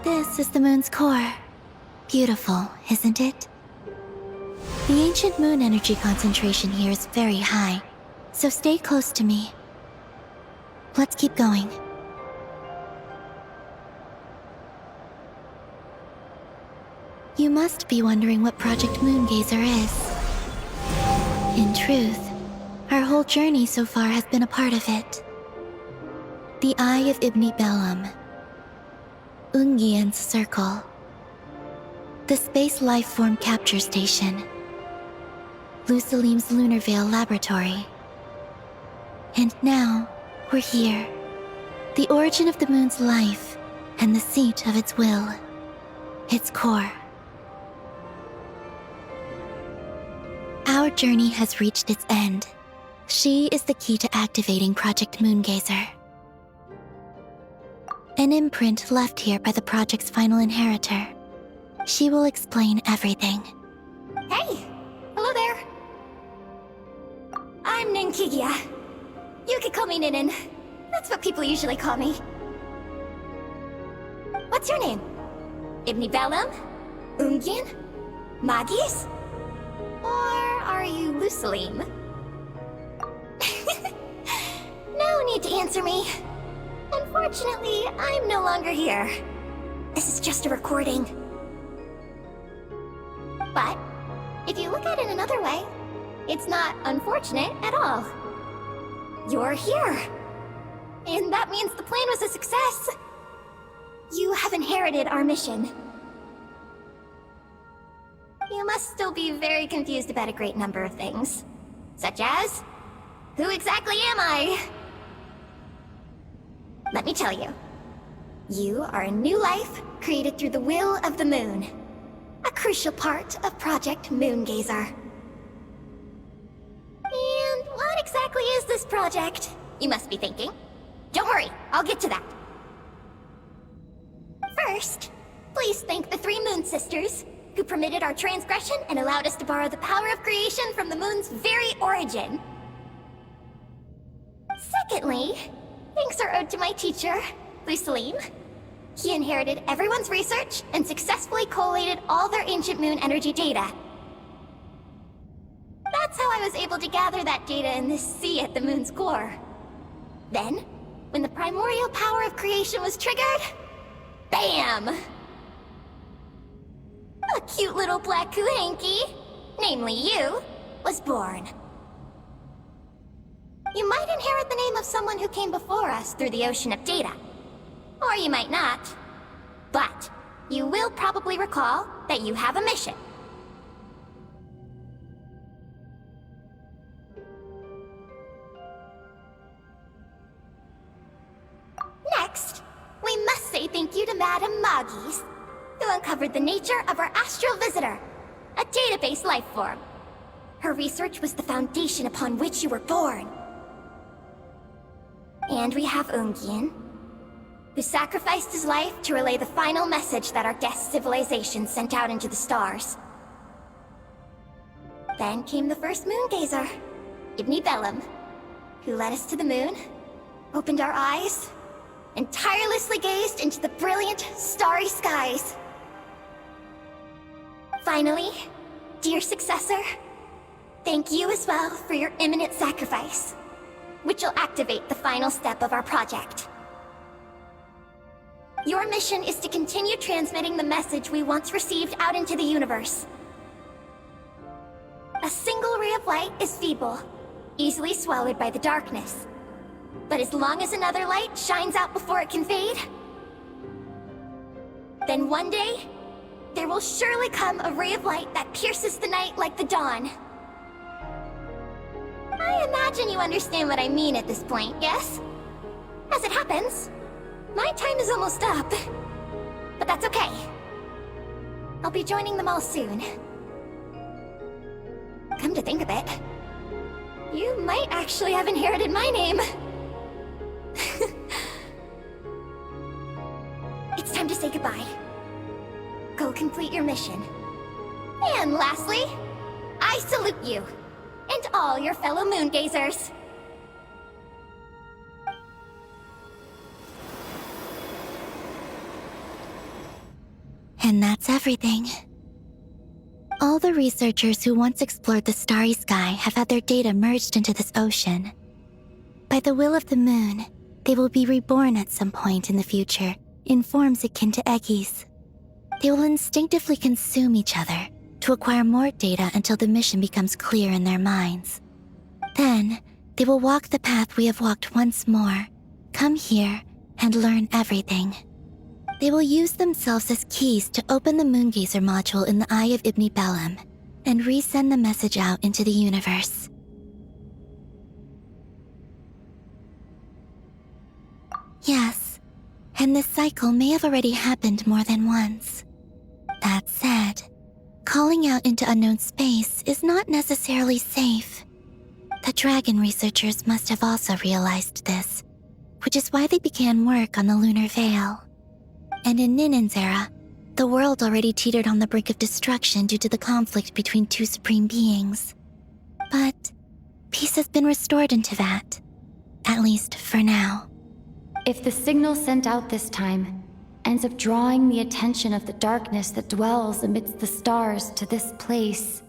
This is the moon's core. Beautiful, isn't it? The ancient moon energy concentration here is very high, so stay close to me. Let's keep going. You must be wondering what Project Moongazer is. In truth, our whole journey so far has been a part of it. The Eye of Ibni Bellum, Ungian's Circle, the Space Lifeform Capture Station, Lusalim's Lunar Veil Laboratory. And now, we're here. The origin of the moon's life and the seat of its will, its core. Our journey has reached its end. She is the key to activating Project Moongazer. An imprint left here by the project's final inheritor. She will explain everything. Hey! Hello there! I'm Ninkigia. You could call me Ninin. That's what people usually call me. What's your name? Ibni Bellum? Ungian? Magis? Or are you Lusalim? No need to answer me. Unfortunately, I'm no longer here. This is just a recording. But, if you look at it another way, it's not unfortunate at all. You're here. And that means the plan was a success. You have inherited our mission. You must still be very confused about a great number of things. Such as, who exactly am I? Let me tell you. You are a new life created through the will of the moon. A crucial part of Project Moongazer. And what exactly is this project? You must be thinking. Don't worry, I'll get to that. First, please thank the 3 Moon Sisters, who permitted our transgression and allowed us to borrow the power of creation from the moon's very origin. Secondly, thanks are owed to my teacher, Lusalim. He inherited everyone's research and successfully collated all their ancient moon energy data. That's how I was able to gather that data in this sea at the moon's core. Then, when the primordial power of creation was triggered, BAM! A cute little black kuhanky, namely you, was born. You might inherit the name of someone who came before us through the ocean of data. Or you might not. But you will probably recall that you have a mission. Next, we must say thank you to Madame Magis, who uncovered the nature of our astral visitor, a database life form. Her research was the foundation upon which you were born. And we have Ungian, who sacrificed his life to relay the final message that our guest civilization sent out into the stars. Then came the first Moongazer, Ibni Bellum, who led us to the moon, opened our eyes, and tirelessly gazed into the brilliant, starry skies. Finally, dear successor, thank you as well for your imminent sacrifice, which will activate the final step of our project. Your mission is to continue transmitting the message we once received out into the universe. A single ray of light is feeble, easily swallowed by the darkness. But as long as another light shines out before it can fade, then one day, there will surely come a ray of light that pierces the night like the dawn. I imagine you understand what I mean at this point, yes? As it happens, my time is almost up. But that's okay. I'll be joining them all soon. Come to think of it, you might actually have inherited my name. It's time to say goodbye. Go complete your mission. And lastly, I salute you, and all your fellow Moongazers. And that's everything. All the researchers who once explored the starry sky have had their data merged into this ocean. By the will of the moon, they will be reborn at some point in the future in forms akin to Eggies. They will instinctively consume each other to acquire more data until the mission becomes clear in their minds. Then, they will walk the path we have walked once more, come here, and learn everything. They will use themselves as keys to open the Moongazer module in the Eye of Ibn Bellum and resend the message out into the universe. Yes, and this cycle may have already happened more than once. That said, calling out into unknown space is not necessarily safe. The dragon researchers must have also realized this, which is why they began work on the lunar veil. And in Ninen's era, the world already teetered on the brink of destruction due to the conflict between two supreme beings. But peace has been restored in Teyvat, at least for now. If the signal sent out this time ends up drawing the attention of the darkness that dwells amidst the stars to this place...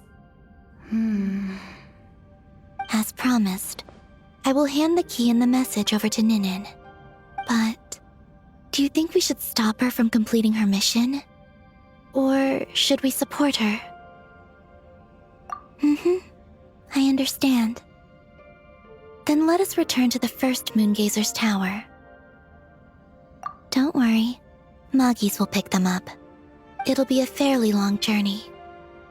As promised, I will hand the key and the message over to Ninen. But do you think we should stop her from completing her mission? Or should we support her? I understand. Then let us return to the first Moongazer's tower. Don't worry, Moggies will pick them up. It'll be a fairly long journey.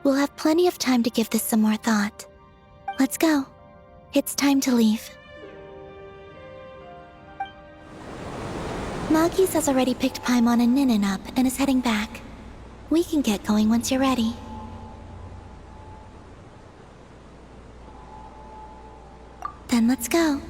We'll have plenty of time to give this some more thought. Let's go. It's time to leave. Moggies has already picked Paimon and Ninen up and is heading back. We can get going once you're ready. Then let's go.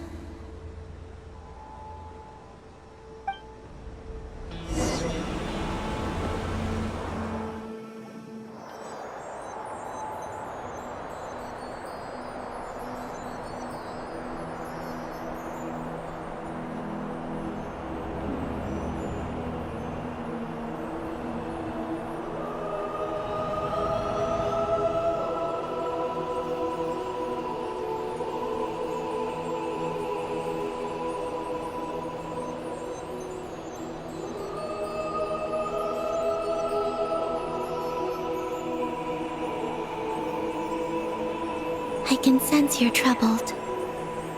I can sense you're troubled.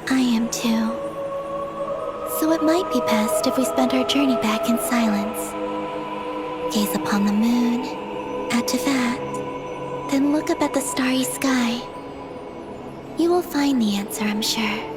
I am too. So it might be best if we spend our journey back in silence. Gaze upon the moon, at Teyvat, then look up at the starry sky. You will find the answer, I'm sure.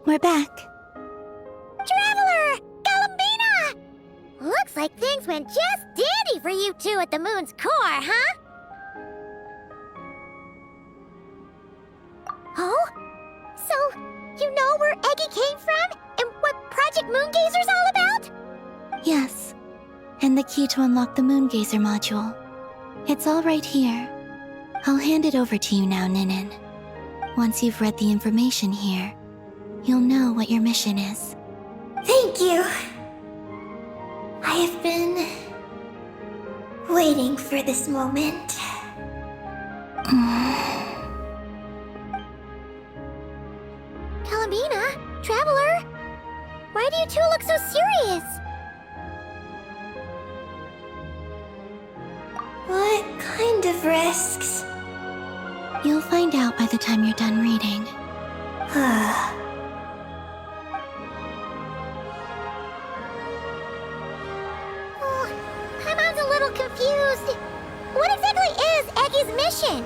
We're back. Traveler! Galambina! Looks like things went just dandy for you two at the moon's core, huh? Oh? So, you know where Eggy came from? And what Project Moongazer's all about? Yes, and the key to unlock the Moongazer module. It's all right here. I'll hand it over to you now, Ninen. Once you've read the information here, you'll know what your mission is. Thank you. I have been waiting for this moment. Columbina, Traveler, why do you two look so serious? What kind of risks? You'll find out by the time you're done reading. Oh, Paimon's a little confused. What exactly is Eggy's mission?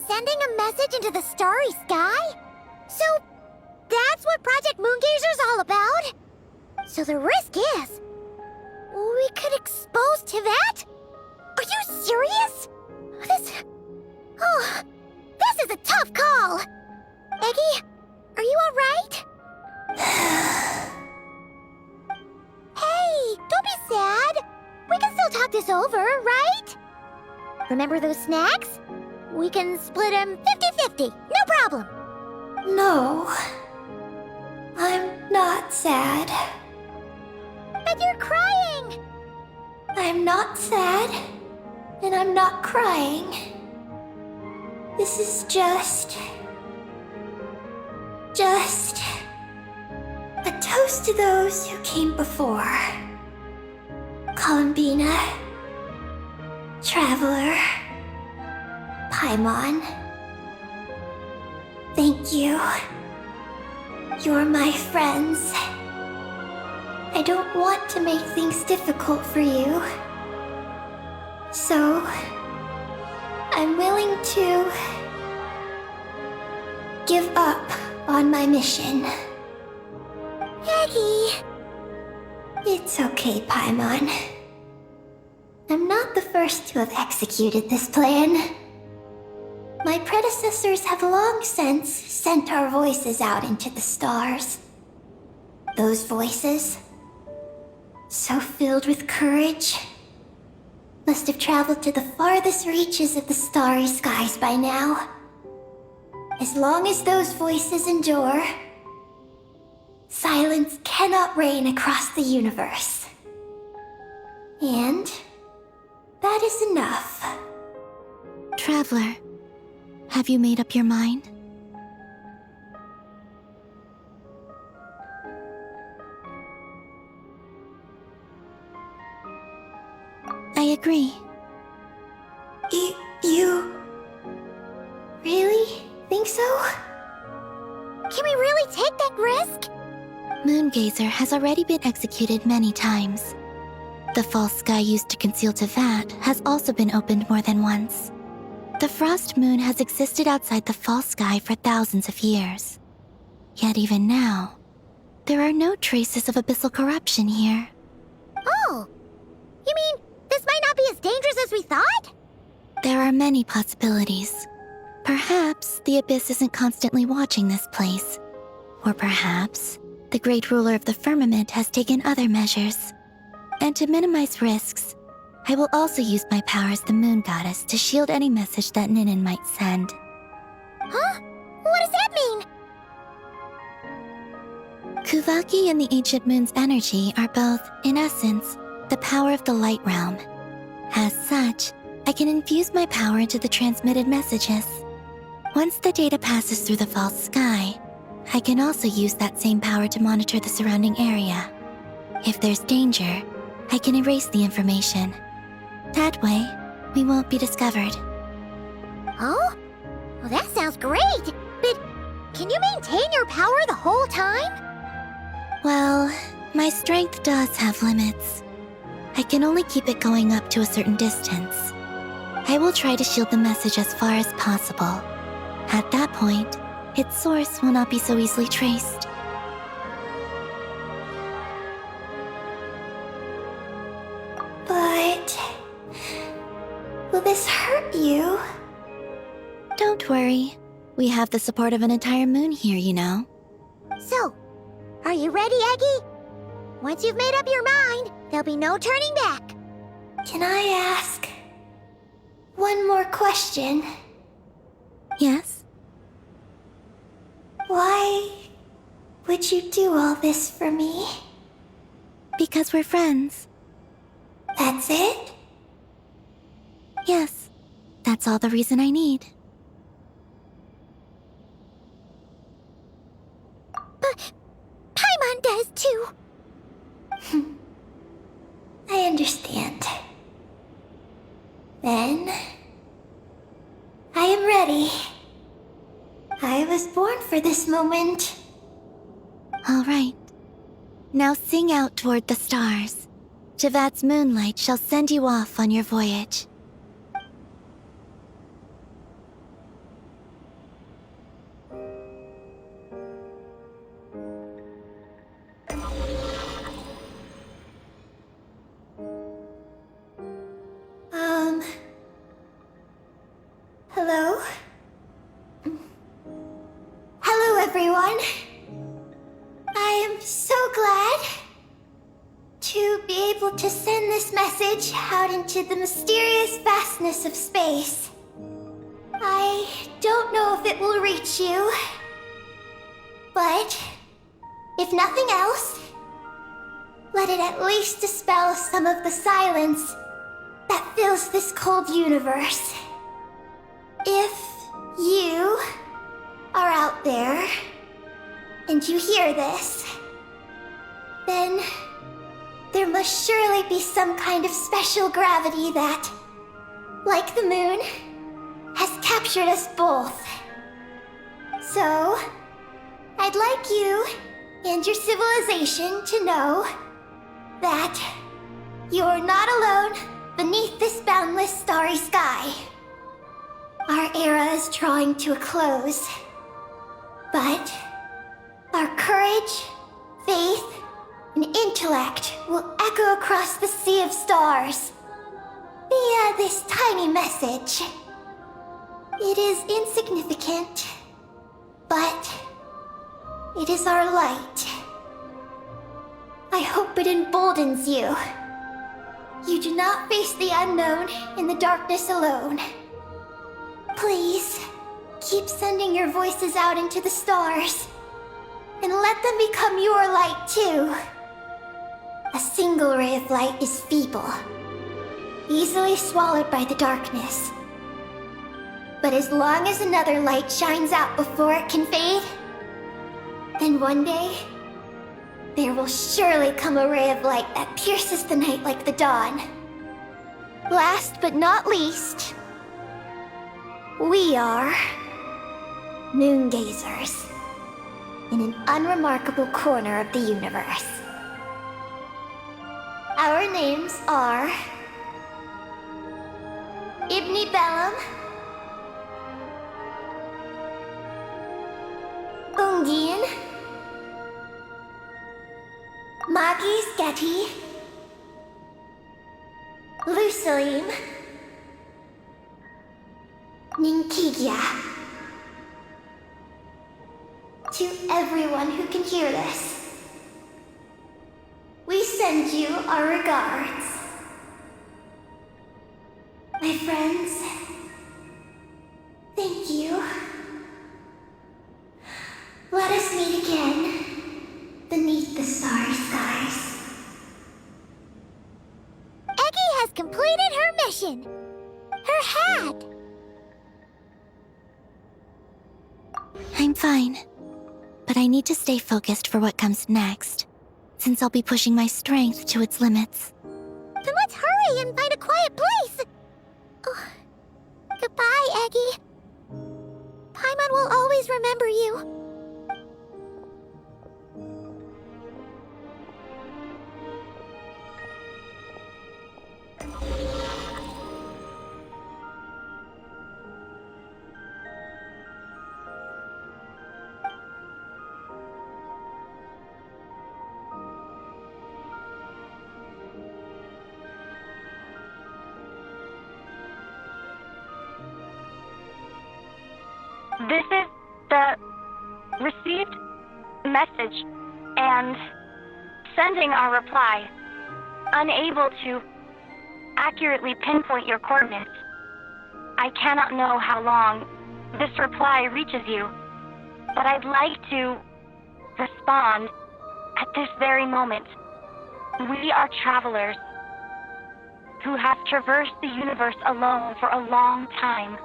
Sending a message into the starry sky? So, that's what Project Moongazer's all about? So the risk is... we could expose Tivat? Are you serious? This is a tough call! Eggy, are you alright? Hey, don't be sad. We can still talk this over, right? Remember those snacks? We can split them 50-50, no problem. No. I'm not sad. But you're crying! I'm not sad, and I'm not crying. This is just a toast to those who came before. Columbina, Traveler, Paimon. Thank you. You're my friends. I don't want to make things difficult for you. So, I'm willing to give up on my mission. Eggy! It's okay, Paimon. I'm not the first to have executed this plan. My predecessors have long since sent our voices out into the stars. Those voices, so filled with courage, must have traveled to the farthest reaches of the starry skies by now. As long as those voices endure, silence cannot reign across the universe. And that is enough. Traveler, have you made up your mind? I agree. You really think so? Can we really take that risk? Moongazer has already been executed many times. The false sky used to conceal Tivat has also been opened more than once. The frost moon has existed outside the false sky for thousands of years. Yet even now, there are no traces of abyssal corruption here. Oh! You mean, this might not be as dangerous as we thought? There are many possibilities. Perhaps the Abyss isn't constantly watching this place. Or perhaps the Great Ruler of the Firmament has taken other measures. And to minimize risks, I will also use my power as the Moon Goddess to shield any message that Ninin might send. Huh? What does that mean? Kuvaki and the Ancient Moon's energy are both, in essence, the power of the Light Realm. As such, I can infuse my power into the transmitted messages. Once the data passes through the false sky, I can also use that same power to monitor the surrounding area. If there's danger, I can erase the information. That way, we won't be discovered. Oh? Well, that sounds great! But can you maintain your power the whole time? Well, my strength does have limits. I can only keep it going up to a certain distance. I will try to shield the message as far as possible. At that point, its source will not be so easily traced. But... will this hurt you? Don't worry. We have the support of an entire moon here, you know. So, are you ready, Eggy? Once you've made up your mind, there'll be no turning back. Can I ask one more question? Yes? Why would you do all this for me? Because we're friends. That's it? Yes. That's all the reason I need. But Paimon does too. I understand. Then, I am ready. I was born for this moment. All right. Now sing out toward the stars. Javat's moonlight shall send you off on your voyage. Hello? Hello, everyone. I am so glad to be able to send this message out into the mysterious vastness of space. I don't know if it will reach you, but if nothing else, let it at least dispel some of the silence that fills this cold universe. If you are out there and you hear this, then there must surely be some kind of special gravity that, like the moon, has captured us both. So, I'd like you and your civilization to know that you're not alone beneath this boundless starry sky. Our era is drawing to a close, but our courage, faith, and intellect will echo across the sea of stars via this tiny message. It is insignificant, but it is our light. I hope it emboldens you. You do not face the unknown in the darkness alone. Please, keep sending your voices out into the stars, and let them become your light too. A single ray of light is feeble, easily swallowed by the darkness. But as long as another light shines out before it can fade, then one day, there will surely come a ray of light that pierces the night like the dawn. Last but not least, we are moon gazers in an unremarkable corner of the universe. Our names are Ibni Bellum, Ungin, Magis Getty, Lusalim, Ninkigia. To everyone who can hear this, we send you our regards. My friends, thank you. Let us meet again beneath the starry skies. Eggy has completed her mission. Her hat. I'm fine. But I need to stay focused for what comes next, since I'll be pushing my strength to its limits. Then let's hurry and find a quiet place. Oh, goodbye, Eggy. Paimon will always remember you. This is the received message and sending our reply, unable to accurately pinpoint your coordinates. I cannot know how long this reply reaches you, but I'd like to respond at this very moment. We are travelers who have traversed the universe alone for a long time.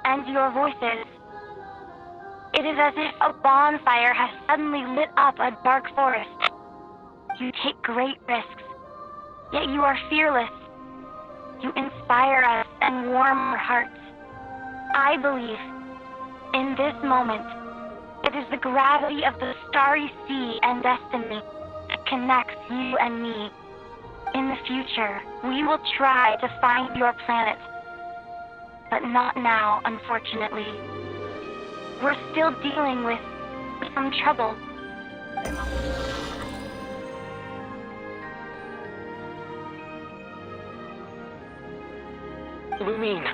And your voices, it is as if a bonfire has suddenly lit up a dark forest. You take great risks, yet you are fearless. You inspire us and warm our hearts. I believe, in this moment, it is the gravity of the starry sea and destiny that connects you and me. In the future, we will try to find your planet, but not now, unfortunately. We're still dealing with some trouble. Lumine,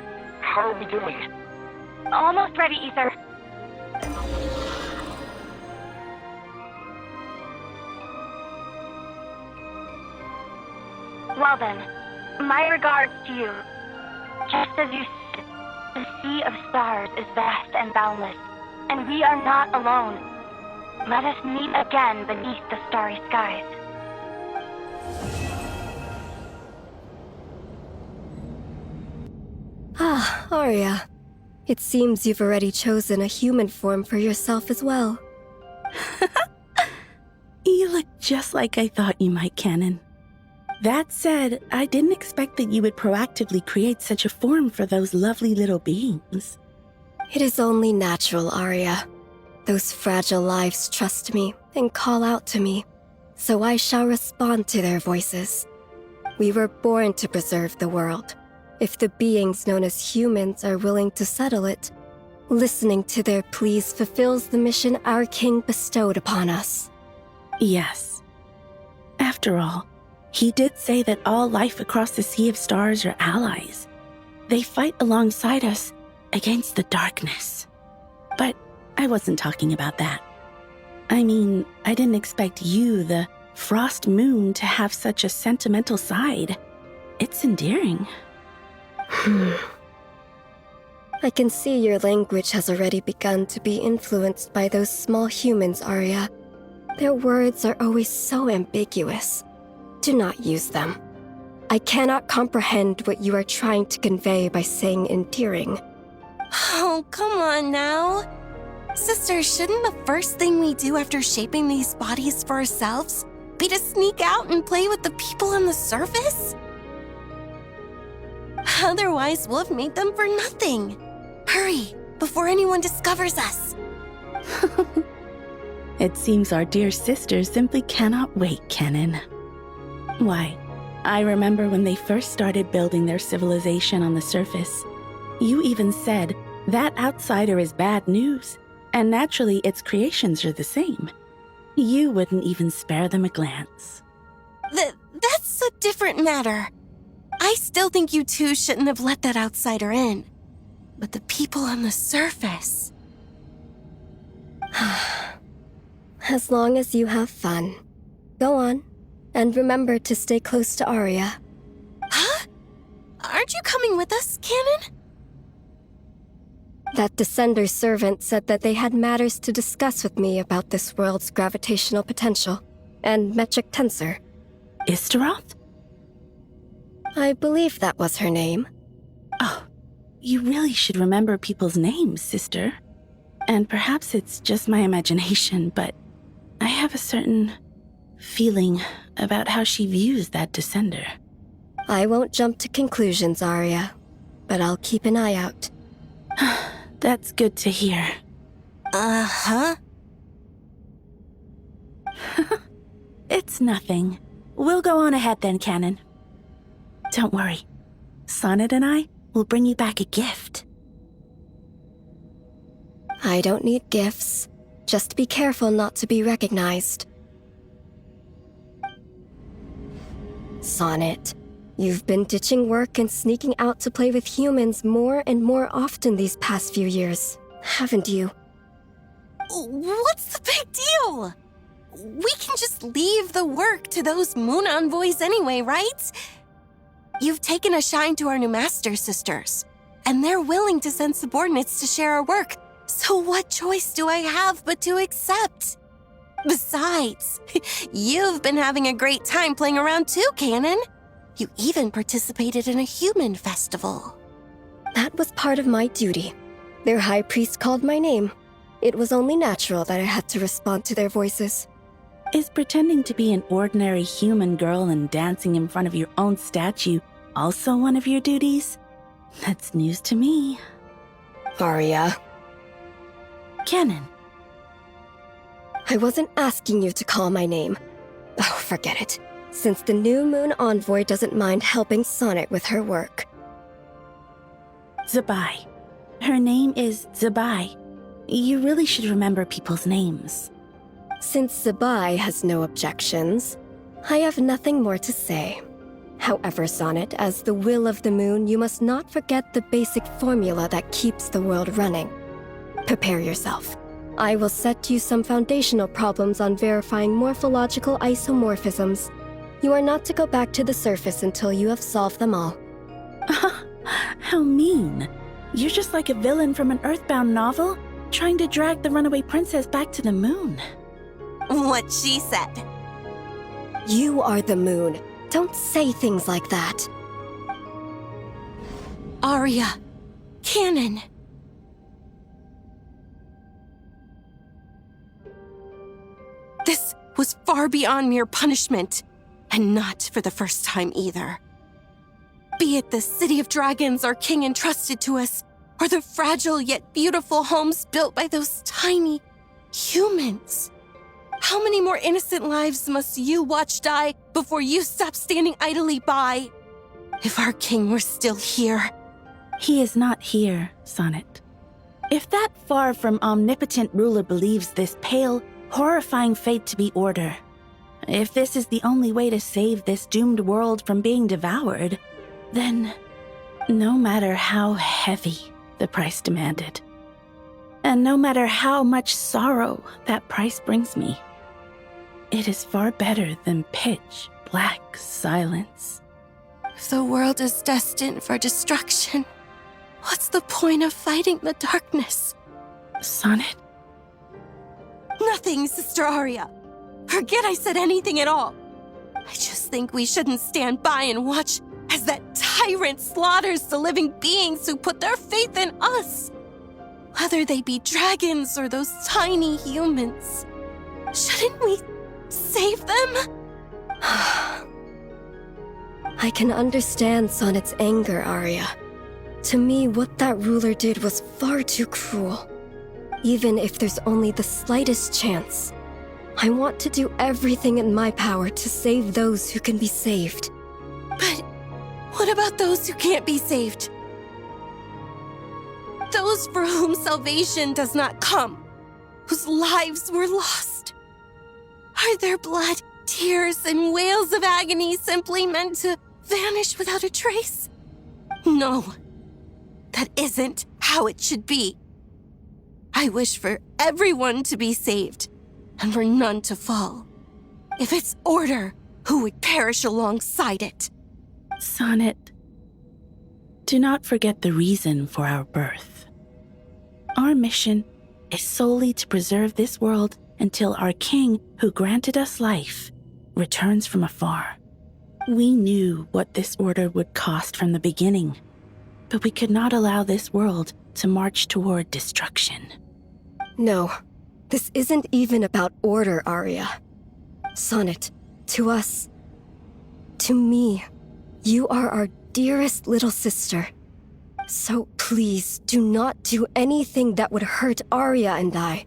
how are we doing? Almost ready, Ether. Well then, my regards to you. Just as you said, the sea of stars is vast and boundless, and we are not alone. Let us meet again beneath the starry skies. Ah, Arya. It seems you've already chosen a human form for yourself as well. You look just like I thought you might, Canon. That said, I didn't expect that you would proactively create such a form for those lovely little beings. It is only natural, Arya. Those fragile lives trust me and call out to me, so I shall respond to their voices. We were born to preserve the world. If the beings known as humans are willing to settle it, listening to their pleas fulfills the mission our king bestowed upon us. Yes. After all, he did say that all life across the Sea of Stars are allies. They fight alongside us against the darkness. But I wasn't talking about that. I mean, I didn't expect you, the Frost Moon, to have such a sentimental side. It's endearing. I can see your language has already begun to be influenced by those small humans, Arya. Their words are always so ambiguous. Do not use them. I cannot comprehend what you are trying to convey by saying endearing. Oh, come on now. Sister, shouldn't the first thing we do after shaping these bodies for ourselves be to sneak out and play with the people on the surface? Otherwise, we'll have made them for nothing. Hurry, before anyone discovers us. It seems our dear sister simply cannot wait, Canon. Why, I remember when they first started building their civilization on the surface. You even said, that outsider is bad news, and naturally its creations are the same. You wouldn't even spare them a glance. That's a different matter. I still think you two shouldn't have let that outsider in. But the people on the surface... As long as you have fun. Go on, and remember to stay close to Arya. Huh? Aren't you coming with us, Canon? That Descender servant said that they had matters to discuss with me about this world's gravitational potential and metric tensor. Istaroth? I believe that was her name. Oh, you really should remember people's names, sister. And perhaps it's just my imagination, but I have a certain feeling about how she views that Descender. I won't jump to conclusions, Arya, but I'll keep an eye out. That's good to hear. Uh-huh. It's nothing. We'll go on ahead then, Canon. Don't worry. Sonnet and I will bring you back a gift. I don't need gifts. Just be careful not to be recognized. Sonnet, you've been ditching work and sneaking out to play with humans more and more often these past few years, haven't you? What's the big deal? we can just leave the work to those moon envoys anyway, right? You've taken a shine to our new master sisters, and they're willing to send subordinates to share our work. So what choice do I have but to accept? Besides, you've been having a great time playing around too, Canon. You even participated in a human festival. That was part of my duty. Their high priest called my name. It was only natural that I had to respond to their voices. Is pretending to be an ordinary human girl and dancing in front of your own statue also one of your duties? That's news to me. Arya, Canon. I wasn't asking you to call my name. Oh, forget it. Since the new moon envoy doesn't mind helping Sonnet with her work. Zabai. Her name is Zabai. You really should remember people's names. Since Zabai has no objections, I have nothing more to say. However, Sonnet, as the will of the moon, you must not forget the basic formula that keeps the world running. Prepare yourself. I will set you some foundational problems on verifying morphological isomorphisms. You are not to go back to the surface until you have solved them all. How mean. You're just like a villain from an Earthbound novel, trying to drag the runaway princess back to the moon. What she said. You are the moon. Don't say things like that. Arya. Canon. This was far beyond mere punishment, and not for the first time either. Be it the city of dragons our king entrusted to us, or the fragile yet beautiful homes built by those tiny humans. How many more innocent lives must you watch die before you stop standing idly by? If our king were still here. He is not here, Sonnet. If that far from omnipotent ruler believes this pale, horrifying fate to be order, if this is the only way to save this doomed world from being devoured, then no matter how heavy the price demanded, and no matter how much sorrow that price brings me, it is far better than pitch black silence. If the world is destined for destruction, what's the point of fighting the darkness? Sonnet? Nothing, Sister Arya. Forget I said anything at all. I just think we shouldn't stand by and watch as that tyrant slaughters the living beings who put their faith in us. Whether they be dragons or those tiny humans. Shouldn't we save them? I can understand Sonnet's anger, Arya. To me, what that ruler did was far too cruel. Even if there's only the slightest chance, I want to do everything in my power to save those who can be saved. But what about those who can't be saved? Those for whom salvation does not come, whose lives were lost. Are their blood, tears, and wails of agony simply meant to vanish without a trace? No, that isn't how it should be. I wish for everyone to be saved, and for none to fall. If it's order, who would perish alongside it? Sonnet, do not forget the reason for our birth. Our mission is solely to preserve this world until our king, who granted us life, returns from afar. We knew what this order would cost from the beginning, but we could not allow this world to march toward destruction. No, this isn't even about order, Arya. Sonnet, to us, to me, you are our dearest little sister. So please, do not do anything that would hurt Arya and I.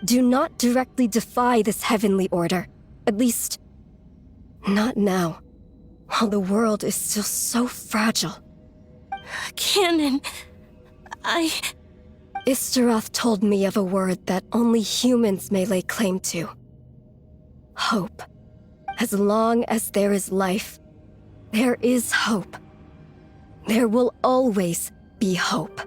Do not directly defy this heavenly order. At least, not now, while the world is still so fragile. Canon, Istaroth told me of a word that only humans may lay claim to. Hope. As long as there is life, there is hope. There will always be hope.